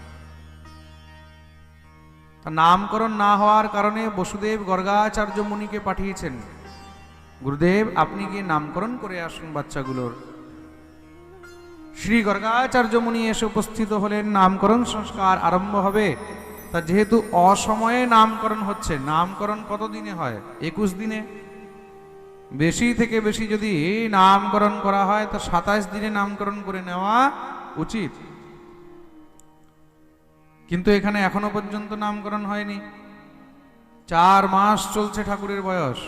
তা নামকরণ না হওয়ার কারণে বসুদেব গর্গাচার্য মুনিকে পাঠিয়েছেন, গুরুদেব আপনি গিয়ে নামকরণ করে আসুন বাচ্চাগুলোর। শ্রী গর্গাচার্য মুনি এসে উপস্থিত হলেন, নামকরণ সংস্কার আরম্ভ হবে। তা যেহেতু অসময়ে নামকরণ হচ্ছে, নামকরণ কত দিনে হয়? 21 দিনে। বেশি থেকে বেশি যদি নামকরণ করা হয় তো 27 দিনে নামকরণ করে নেওয়া উচিত, কিন্তু এখানে এখনো পর্যন্ত নামকরণ হয়নি। 4 মাস চলছে ঠাকুরের বয়স।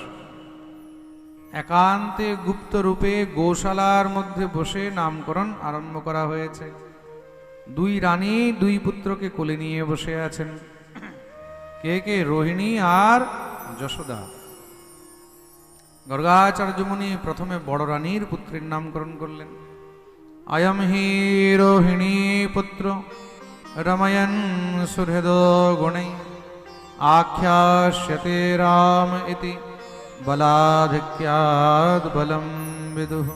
একান্তে গুপ্ত রূপে গোশালার মধ্যে বসে নামকরণ আরম্ভ করা হয়েছে। 2 রানী 2 পুত্রকে কোলে নিয়ে বসে আছেন। কে কে? রোহিণী আর যশোদা। গর্গাচার্য মুনি প্রথমে বড় রানীর পুত্রের নামকরণ করলেন। অয়ম হি রোহিণী পুত্র রময়ন সুহৃদ গুণৈ আখ্যাস্যতে রাম ইতি বলাধিক্যাদ বলম বিদুঃ।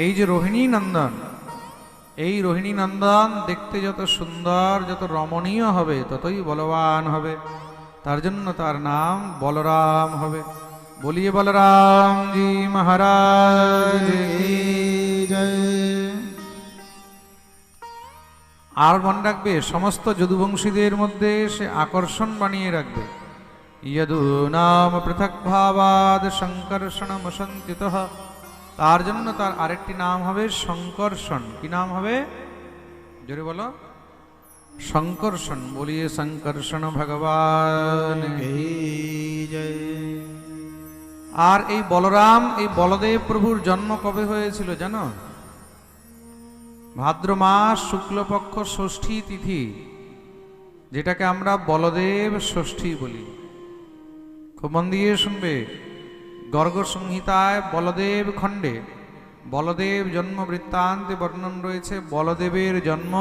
এই যে রোহিণী নন্দন, এই রোহিণী নন্দন দেখতে যত সুন্দর যত রমণীয় হবে ততই বলবান হবে, তার জন্য তার নাম বলরাম হবে। বলিয়ে বলরাম জি মহারাজ কি জয়। আর মনে রাখবে সমস্ত যদুবংশীদের মধ্যে সে আকর্ষণ বানিয়ে রাখবে। যদু নাম পৃথক ভাবাদ সংকর্ষণমসন্তিতঃ, তার জন্য তার আরেকটি নাম হবে সংকর্ষণ। কি নাম হবে? জোরে বলো। সংকর্ষণ। বলিয়ে সংকর্ষণ ভগবান কি জয়। আর এই বলরাম, এই বলদেব প্রভুর জন্ম কবে হয়েছিল জানো? ভাদ্র মাস শুক্লপক্ষ ষষ্ঠী তিথি, যেটাকে আমরা বলদেব ষষ্ঠী বলি। খুব মন দিয়ে শুনবে, গর্গ সংহিতায় বলদেব খণ্ডে বলদেব জন্ম বৃত্তান্তে বর্ণন রয়েছে। বলদেবের জন্ম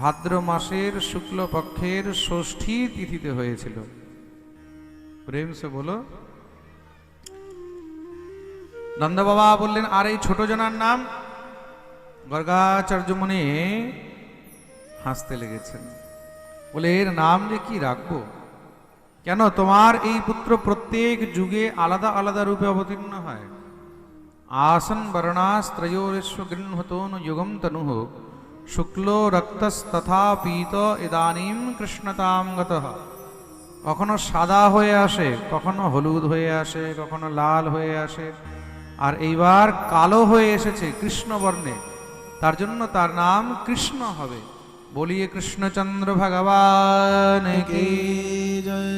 ভাদ্র মাসের শুক্লপক্ষের ষষ্ঠী তিথিতে হয়েছিল। প্রেম সে বলো। নন্দ বাবা বললেন, আর এই ছোট জনার নাম? গর্গাচার্য মুনি হাসতে লেগেছেন, বলে এর নাম যে কি রাখবো? কেন, তোমার এই পুত্র প্রত্যেক যুগে আলাদা আলাদা রূপে অবতীর্ণ হয়। আসন বর্ণাস্ত্রয়োরেশ্ব গৃহতোন যুগম তনুঃ শুক্ল রক্তস্তথা পীত ইদানীম কৃষ্ণতাম গতঃ। কখনো সাদা হয়ে আসে, কখনো হলুদ হয়ে আসে, কখনো লাল হয়ে আসে, আর এইবার কালো হয়ে এসেছে কৃষ্ণ বর্ণে। তার জন্য তার নাম কৃষ্ণ হবে। বলিয়ে কৃষ্ণচন্দ্র ভগবান কি জয়।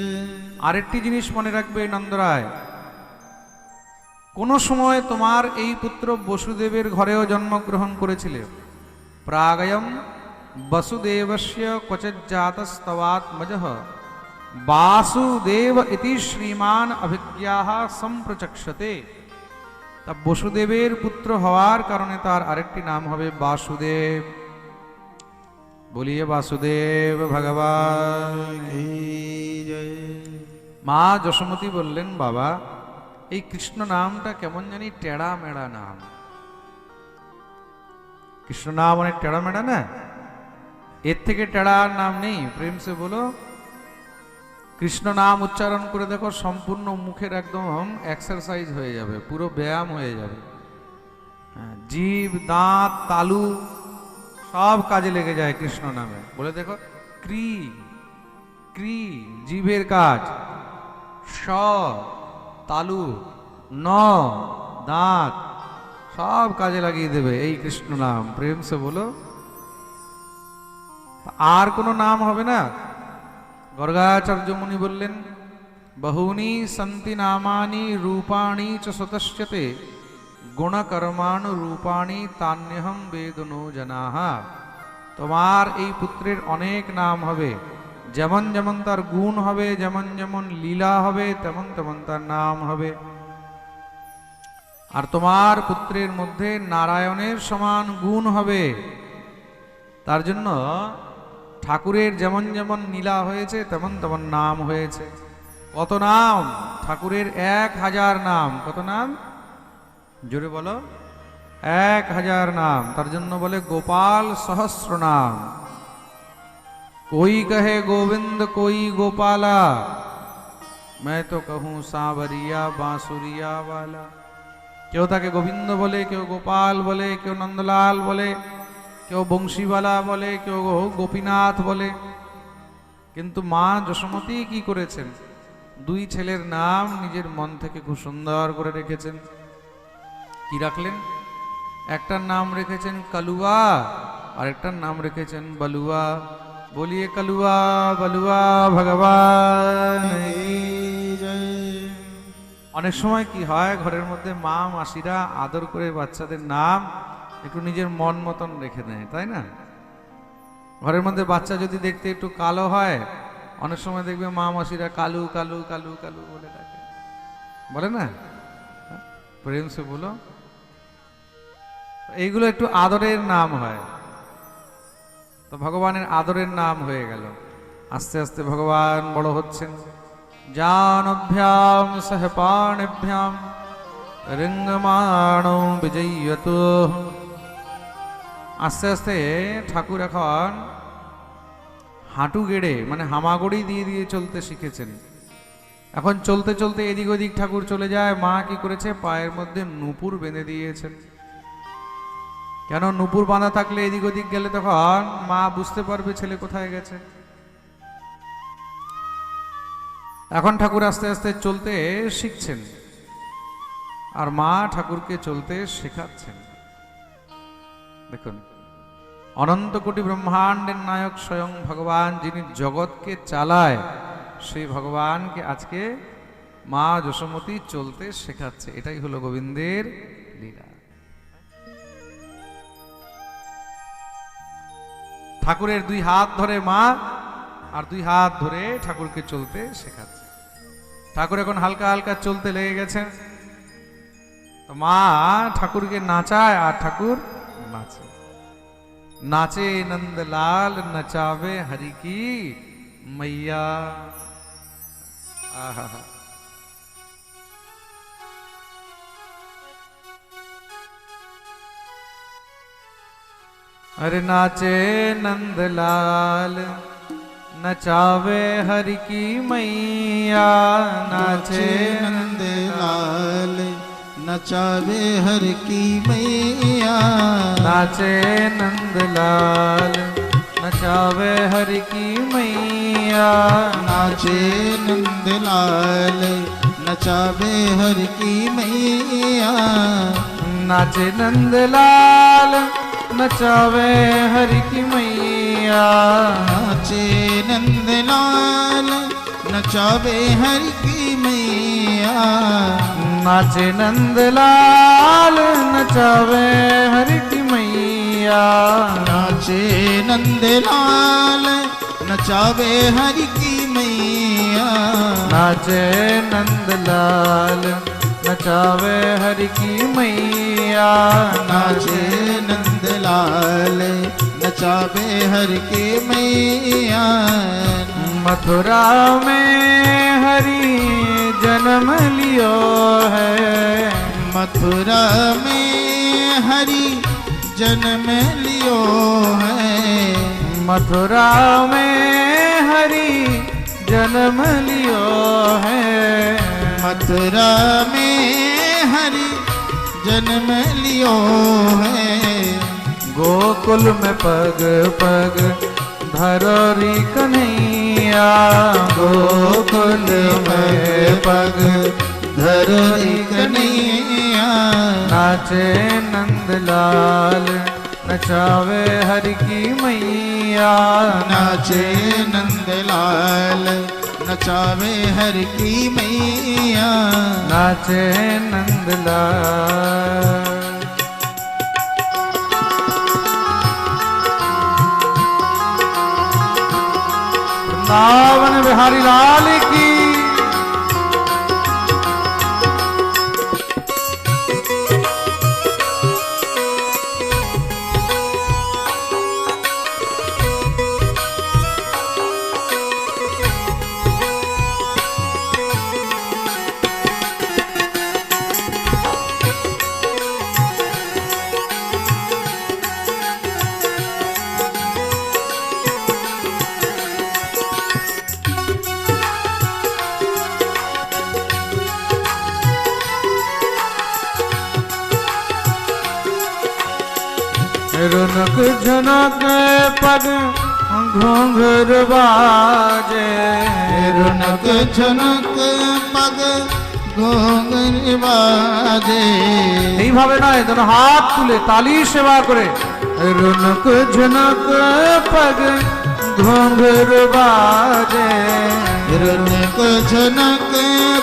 আরেকটি জিনিস মনে রাখবে নন্দরায়, কোন সময় তোমার এই পুত্র বসুদেবের ঘরেও জন্মগ্রহণ করেছিলে। প্রাগয়ম বসুদেবস্য ক্বচিজ্জাতস্তবাত্মজঃ বাসুদেব ইতি শ্রীমান অভিজ্ঞাঃ সম্প্রচক্ষতে। তা বসুদেবের পুত্র হওয়ার কারণে তার আরেকটি নাম হবে বাসুদেব। বলিয়ে বাসুদেব ভগবান কি জয়। মা যশোমতী বললেন, বাবা এই কৃষ্ণ নামটা কেমন জানি টেড়া মেড়া নাম। কৃষ্ণ নাম অনেক টেড়া মেড়া না? এর থেকে টেড়া নাম নেই। প্রেম সে বলো। কৃষ্ণ নাম উচ্চারণ করে দেখো, সম্পূর্ণ মুখের একদম এক্সারসাইজ হয়ে যাবে, পুরো ব্যায়াম হয়ে যাবে। জিভ, দাঁত, তালু সব কাজে লেগে যায় কৃষ্ণ নামে। বলে দেখো, ক্রি ক্রি জিভের কাজ, স তালু, ন দাঁত, সব কাজে লাগিয়ে দেবে এই কৃষ্ণ নাম। প্রেম সে বলো। আর কোনো নাম হবে না? গর্গাচার্য মুনি বললেন, বহুনি সন্তি নামানি রূপাণি চ সতস্যতে গুণকর্মাণু রূপাণি তান্যহম বেদনো জনাহা। তোমার এই পুত্রের অনেক নাম হবে, যেমন যেমন তার গুণ হবে, যেমন যেমন লীলা হবে, তেমন তেমন তার নাম হবে। আর তোমার পুত্রের মধ্যে নারায়ণের সমান গুণ হবে। তার জন্য ঠাকুরের যেমন যেমন লীলা হয়েছে, তেমন তেমন নাম হয়েছে। কত নাম? ঠাকুরের 1000 নাম। কত নাম? জোরে বলো। 1000 নাম। তার জন্য বলে গোপাল সহস্র নাম। कोई कहे गोविंद कोई गोपाला, मैं तो कहूँ सांवरिया बांसुरिया वाला। কেউ তাকে গোবিন্দ বলে, কেউ গোপাল বলে, কেউ নন্দলাল বলে, কেউ বংশীবালা বলে, কেউ গোপীনাথ বলে। কিন্তু মা যশোমতী কি করেছেন? 2 ছেলের নাম নিজের মন থেকে খুব সুন্দর করে রেখেছেন। কি রাখলেন? একটার নাম রেখেছেন কালুয়া, আর একটার নাম রেখেছেন বালুয়া। বলিয়ে কালুয়া বালুয়া ভগবান কি জয়। অনেক সময় কি হয়, ঘরের মধ্যে মা মাসিরা আদর করে বাচ্চাদের নাম একটু নিজের মন মতন রেখে দেয়, তাই না? ঘরের মধ্যে বাচ্চা যদি দেখতে একটু কালো হয়, অনেক সময় দেখবে মা মাসিরা কালু কালু কালু কালু বলে ডাকে, বলে না? প্রেম সে বলো। এইগুলো একটু আদরের নাম হয়। তো ভগবানের আদরের নাম হয়ে গেল। আস্তে আস্তে ভগবান বড় হচ্ছেন। জানভ্যাম সহ পাণিভ্যাম রিঙ্গমাণো বিজয়ত। আস্তে আস্তে ঠাকুর এখন হাঁটু গেড়ে, মানে হামাগুড়ি দিয়ে দিয়ে চলতে শিখেছেন। এখন চলতে চলতে এদিক ওদিক ঠাকুর চলে যায়। মা কি করেছে? পায়ের মধ্যে নূপুর বেঁধে দিয়েছেন। কেন? নূপুর বাঁধা থাকলে এদিক ওদিক গেলে তখন মা বুঝতে পারবে ছেলে কোথায় গেছে। এখন ঠাকুর আস্তে আস্তে চলতে শিখছেন, আর মা ঠাকুরকে চলতে শেখাচ্ছেন। দেখুন, অনন্ত কোটি ব্রহ্মাণ্ডের নায়ক স্বয়ং ভগবান, যিনি জগৎকে চালায়, সেই ভগবানকে আজকে মা যশোমতী চলতে শেখাচ্ছে। এটাই হলো গোবিন্দের লীলা। ঠাকুরের দুই হাত ধরে মা, আর দুই হাত ধরে ঠাকুরকে চলতে শেখাচ্ছে। ঠাকুর এখন হালকা হালকা চলতে লেগে গেছে, তো মা ঠাকুরকে নাচায় আর ঠাকুর নাচে। नाचे नंदलाल नचावे हरि की मैया। आहा, अरे नाचे नंदलाल नचावे हरि की मैया। नाचे नंदलाल नचावे हर की मैया। नाचे नंदलाल नचावे हरि की मैया। नाचे नंदलाल नचावे हर की मैया। नाचे नंदलाल नचावे हरि की मैया। नाचे नंदलाल नचावे हर की मैया। नाचे नंदलाल नचावे हरि की मैया। नाचे नंदलाल नचावे हर की मैया। नाचे नंदलाल नचावे हरि की मैया। नाचे नंदलाल नचावे हर की मैया। मथुरा में हरि जन्म लियो है। मथुरा में हरि जन्म लियो है। मथुरा में हरि जन्म लियो है। मथुरा में हरि जन्म लियो है। गोकुल में पग पग धरोरी कन्हैया। गोकुल में पग धरोरी कन्हैया। नाचे नंदलाल नचावे हरि की मैया। नाचे नंदलाल नचावे हर की मैया। नाचे नंदलाल। वृंदावन बिहारी लाल की। रुनक झुनक पग घूंघर बाजे। रुनक झुनक पग घोंघर बाजे। এইভাবে নয়, যেন হাত তুলে তালি সেবা করে। রুনক ঝুনক পগ ঘুঙ্ঘর বাজে। रुनक झुनक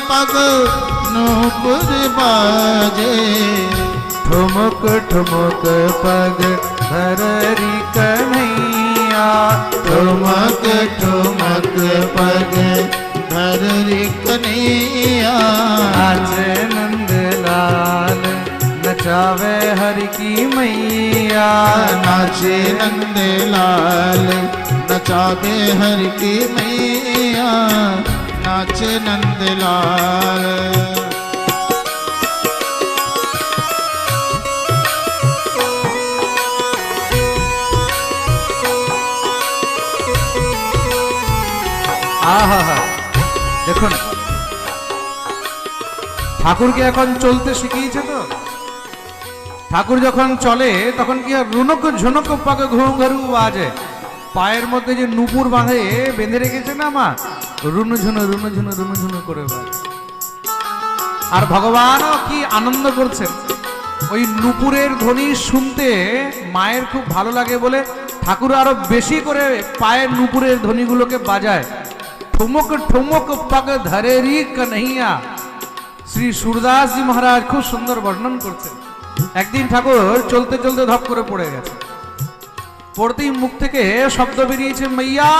पग नूपुर बाजे। ठुमक ठुमक पग धररी कन्हैया। ठुमक ठुमक पग धररी कन्हैया। नाचे नंदलाल नचावे हरि की मैया। नाचे नंदलाल नचावे हर की मैया। नाचे नंदलाल। আহা, দেখুন ঠাকুরকে এখন চলতে শিখিয়েছে তো। ঠাকুর যখন চলে তখন কি হয়, রুনক ঝুনক পাক ঘুঙ্ঘরু বাজে। পায়ের মধ্যে যে নুপুর বেঁধে রেখেছে না মা, রুনু ঝুনু রুনু ঝুনু রুনু ঝুনু করে বাজে। আর ভগবানও কি আনন্দ করছেন। ওই নুপুরের ধ্বনি শুনতে মায়ের খুব ভালো লাগে বলে ঠাকুর আরো বেশি করে পায়ের নুপুরের ধ্বনিগুলোকে বাজায়। ठुमक ठुमक पग धरेरी कन्हैया। শ্রী সুরদাসজি মহারাজ খুব সুন্দর বর্ণন করছেন। একদিন ঠাকুর চলতে চলতে ধপ করে পড়ে গেছে। পড়তেই মুখ থেকে শব্দ বেরিয়েছে মাইয়া।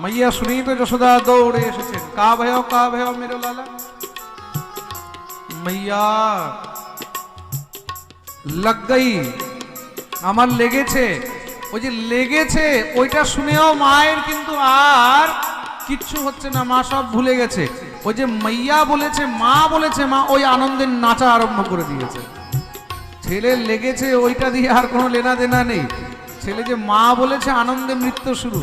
মাইয়া শুনেই তো যশোদা দৌড়ে এসেছেন, কা ভয় মেরে লালা। মাইয়া লাগ গই, আমার লেগেছে। ওই যে লেগেছে ওইটা শুনেও মায়ের কিন্তু আর কিচ্ছু হচ্ছে না, মা সব ভুলে গেছে। ওই যে মাইয়া বলেছে, মা বলেছে, মা ওই আনন্দের নাচা আরম্ভ করে দিয়েছে। ছেলের লেগেছে ওইটা দিয়ে আর কোনো লেনা দেনা নেই, ছেলে যে মা বলেছে আনন্দে নৃত্য শুরু।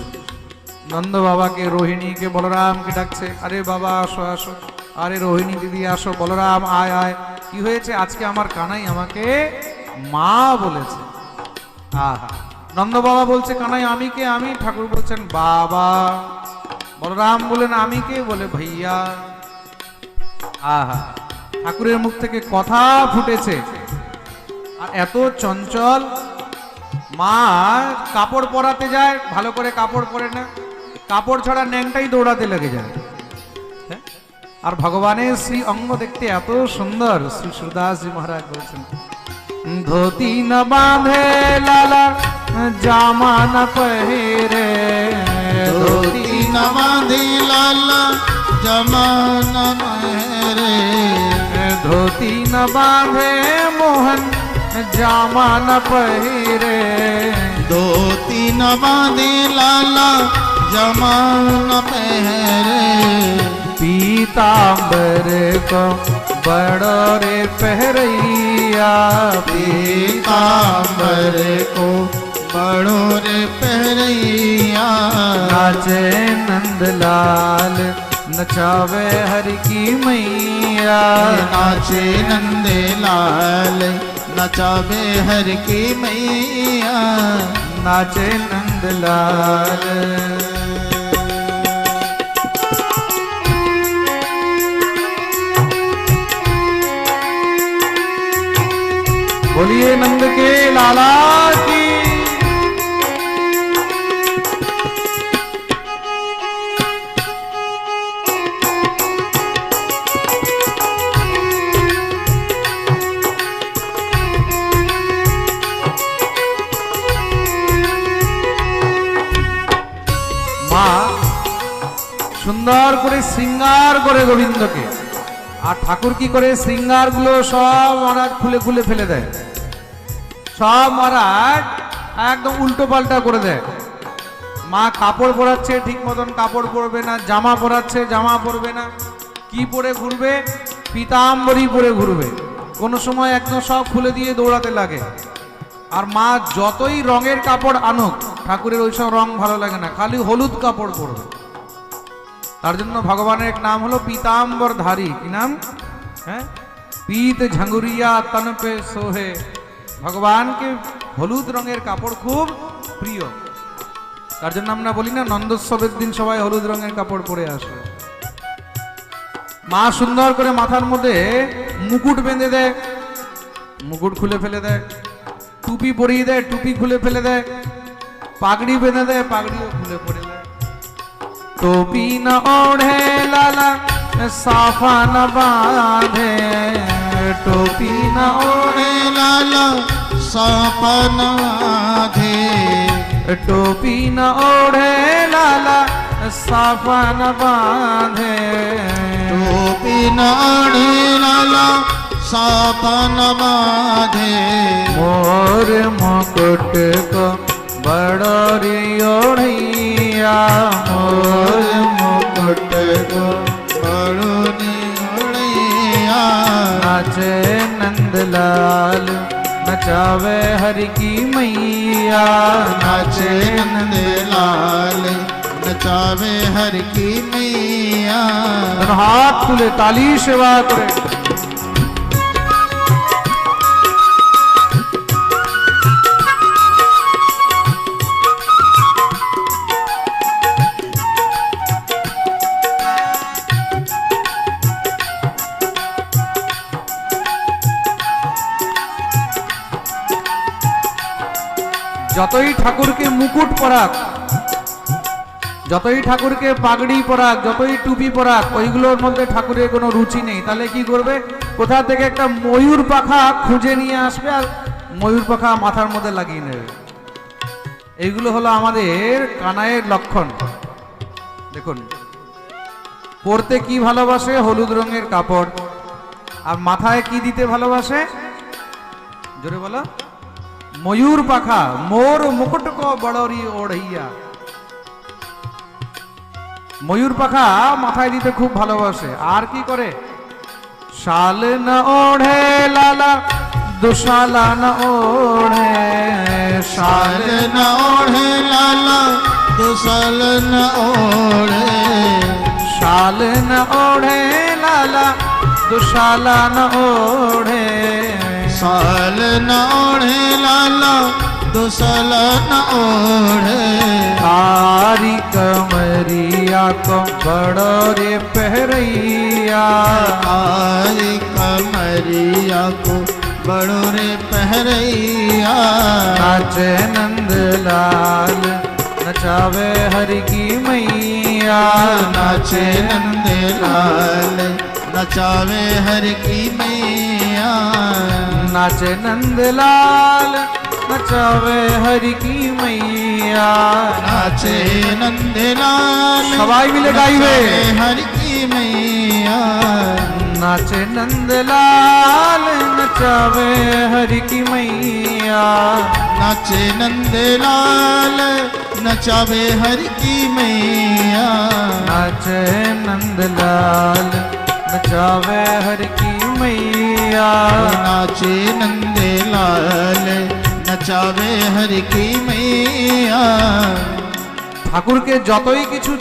নন্দ বাবাকে, রোহিণীকে, বলরামকে ডাকছে, আরে বাবা আসো আসো, আরে রোহিণী দিদি আসো, বলরাম আয় আয়, কি হয়েছে আজকে আমার কানাই আমাকে মা বলেছে। আহা, নন্দ বাবা বলছে কানাই আমি কে? আমি। ঠাকুর বলছেন বাবা। বলরাম বলেন আমি কে? বলে ভাইয়া। আহা, ঠাকুরের মুখ থেকে কথা ফুটেছে। আর এত চঞ্চল মা কাপড় পরাতে যায়, ভালো করে কাপড় পরে না, কাপড় ছাড়া ন্যাংটাই দৌড়াতে লেগে যায়। হ্যাঁ? আর ভগবানের শ্রী অঙ্গ দেখতে এত সুন্দর। শ্রী সুরদাসজি মহারাজ বলছেন ধोती न बांधे लाला जामा न पहरे, धोती न बांधे लाला जामा न पहरे, धोती न बांधे मोहन जामा न पहरे, धोती न बांधे लाला जामा न पहरे, पीतांबर को बड़ो रे पहरैया, पीतांबर को बड़ो रे पहरैया, नाचे नंदलाल नचावे हर की मैया, नाचे नंदलाल नचावे हर की मैया, नाचे नंदलाल। बोलिए नंद के लाला की। মা সুন্দর করে শৃঙ্গার করে গোবিন্দকে, আর ঠাকুর কি করে শৃঙ্গার গুলো সব মহারাজ খুলে খুলে ফেলে দেয়, সব মহারাজ একদম উল্টো পাল্টা করে দেয়। মা কাপড় পরাচ্ছে ঠিক মতন কাপড় পরবে না, জামা পরাচ্ছে জামা পরবে না, কি পরে ঘুরবে? পীতাম্বরী পরে ঘুরবে। কোনো সময় একদম সব খুলে দিয়ে দৌড়াতে লাগে। আর মা যতই রঙের কাপড় আনুক, ঠাকুরের ওইসব রং ভালো লাগে না, খালি হলুদ কাপড় পরবে। তার জন্য ভগবানের এক নাম হলো পীতাম্বর ধারী। কি নাম? হ্যাঁ, পীত ঝাঙ্গুরিয়া তন পে সোহে। ভগবানকে হলুদ রঙের কাপড় খুব প্রিয়। তার জন্য আমরা বলি না নন্দোৎসবের দিন সবাই হলুদ রঙের কাপড় পরে আসে। মা সুন্দর করে মাথার মধ্যে মুকুট বেঁধে দেয়, মুকুট খুলে ফেলে দেয়, টুপি পরিয়ে দেয়, টুপি খুলে ফেলে দেয়, পাগড়ি বেঁধে দেয়, পাগড়িও খুলে পরে দেয়। टोपी न ओढ़े लाला साफा न बांधे, टोपी न ओढ़े लाला साफा न बांधे, टोपी न ओढ़े लाला साफा न बांधे, टोपी न ओढ़े लाला साफा न बांधे, मोर मुकुट को बड़ो रे ओढ़ैया, मोर मुकुट को बड़ो रे ओढ़ैया, नाचे नंदलाल नचावे हर की मैया, नाचे नंदलाल नचावे हर की मैया। हाथ खुले ताली सेवा करे। যতই ঠাকুরকে মুকুট পরাক, যতই ঠাকুরকে পাগড়ি পরাক, যতই টুপি পরাক, ওইগুলোর মধ্যে ঠাকুরের কোনো রুচি নেই। তাহলে কি করবে? কোথা থেকে একটা ময়ূর পাখা খুঁজে নিয়ে আসবে আর ময়ূর পাখা মাথার মধ্যে লাগিয়ে নেবে। এইগুলো হলো আমাদের কানাইয়ের লক্ষণ। দেখুন, পরতে কি ভালোবাসে? হলুদ রঙের কাপড়। আর মাথায় কি দিতে ভালোবাসে? জোরে বলো। ময়ূর পাখা। মোর মুকুট কো বড়রি ওড়াইয়া। ময়ূর পাখা মাথায় দিতে খুব ভালোবাসে। আর কি করে? শাল না ওড়ে লালা, দুশালা না ওড়ে। শাল শাল न ओढ़े लाला दुसल न ओढ़े শাল না ওড়ে লালা, দুশালা না ওড়ে। शाल न ओढ़े लाला दुसल न ओढ़े आरी कमरिया को बड़ो रे पहरैया। आरी कमरिया को बड़ो रे पहरैया नाचे नंदलाल, नचावे हरि की मैया। नाचे नंद लाल नचावे हर की मैया नाचे नंदलाल, नचावे हरि की मैया। नाचे नंद लाल সবাই মিলে গাইবে। हर की मैया नाचे नंदलाल, नचावे हरि की मैया। नाचे नंद लाल नचावे हर की मैया नाचे नंदलाल, नचावे हरि की मैया। नाचे नंद लाल नचावे हर की मैया ঠাকুরকে যতই কিছু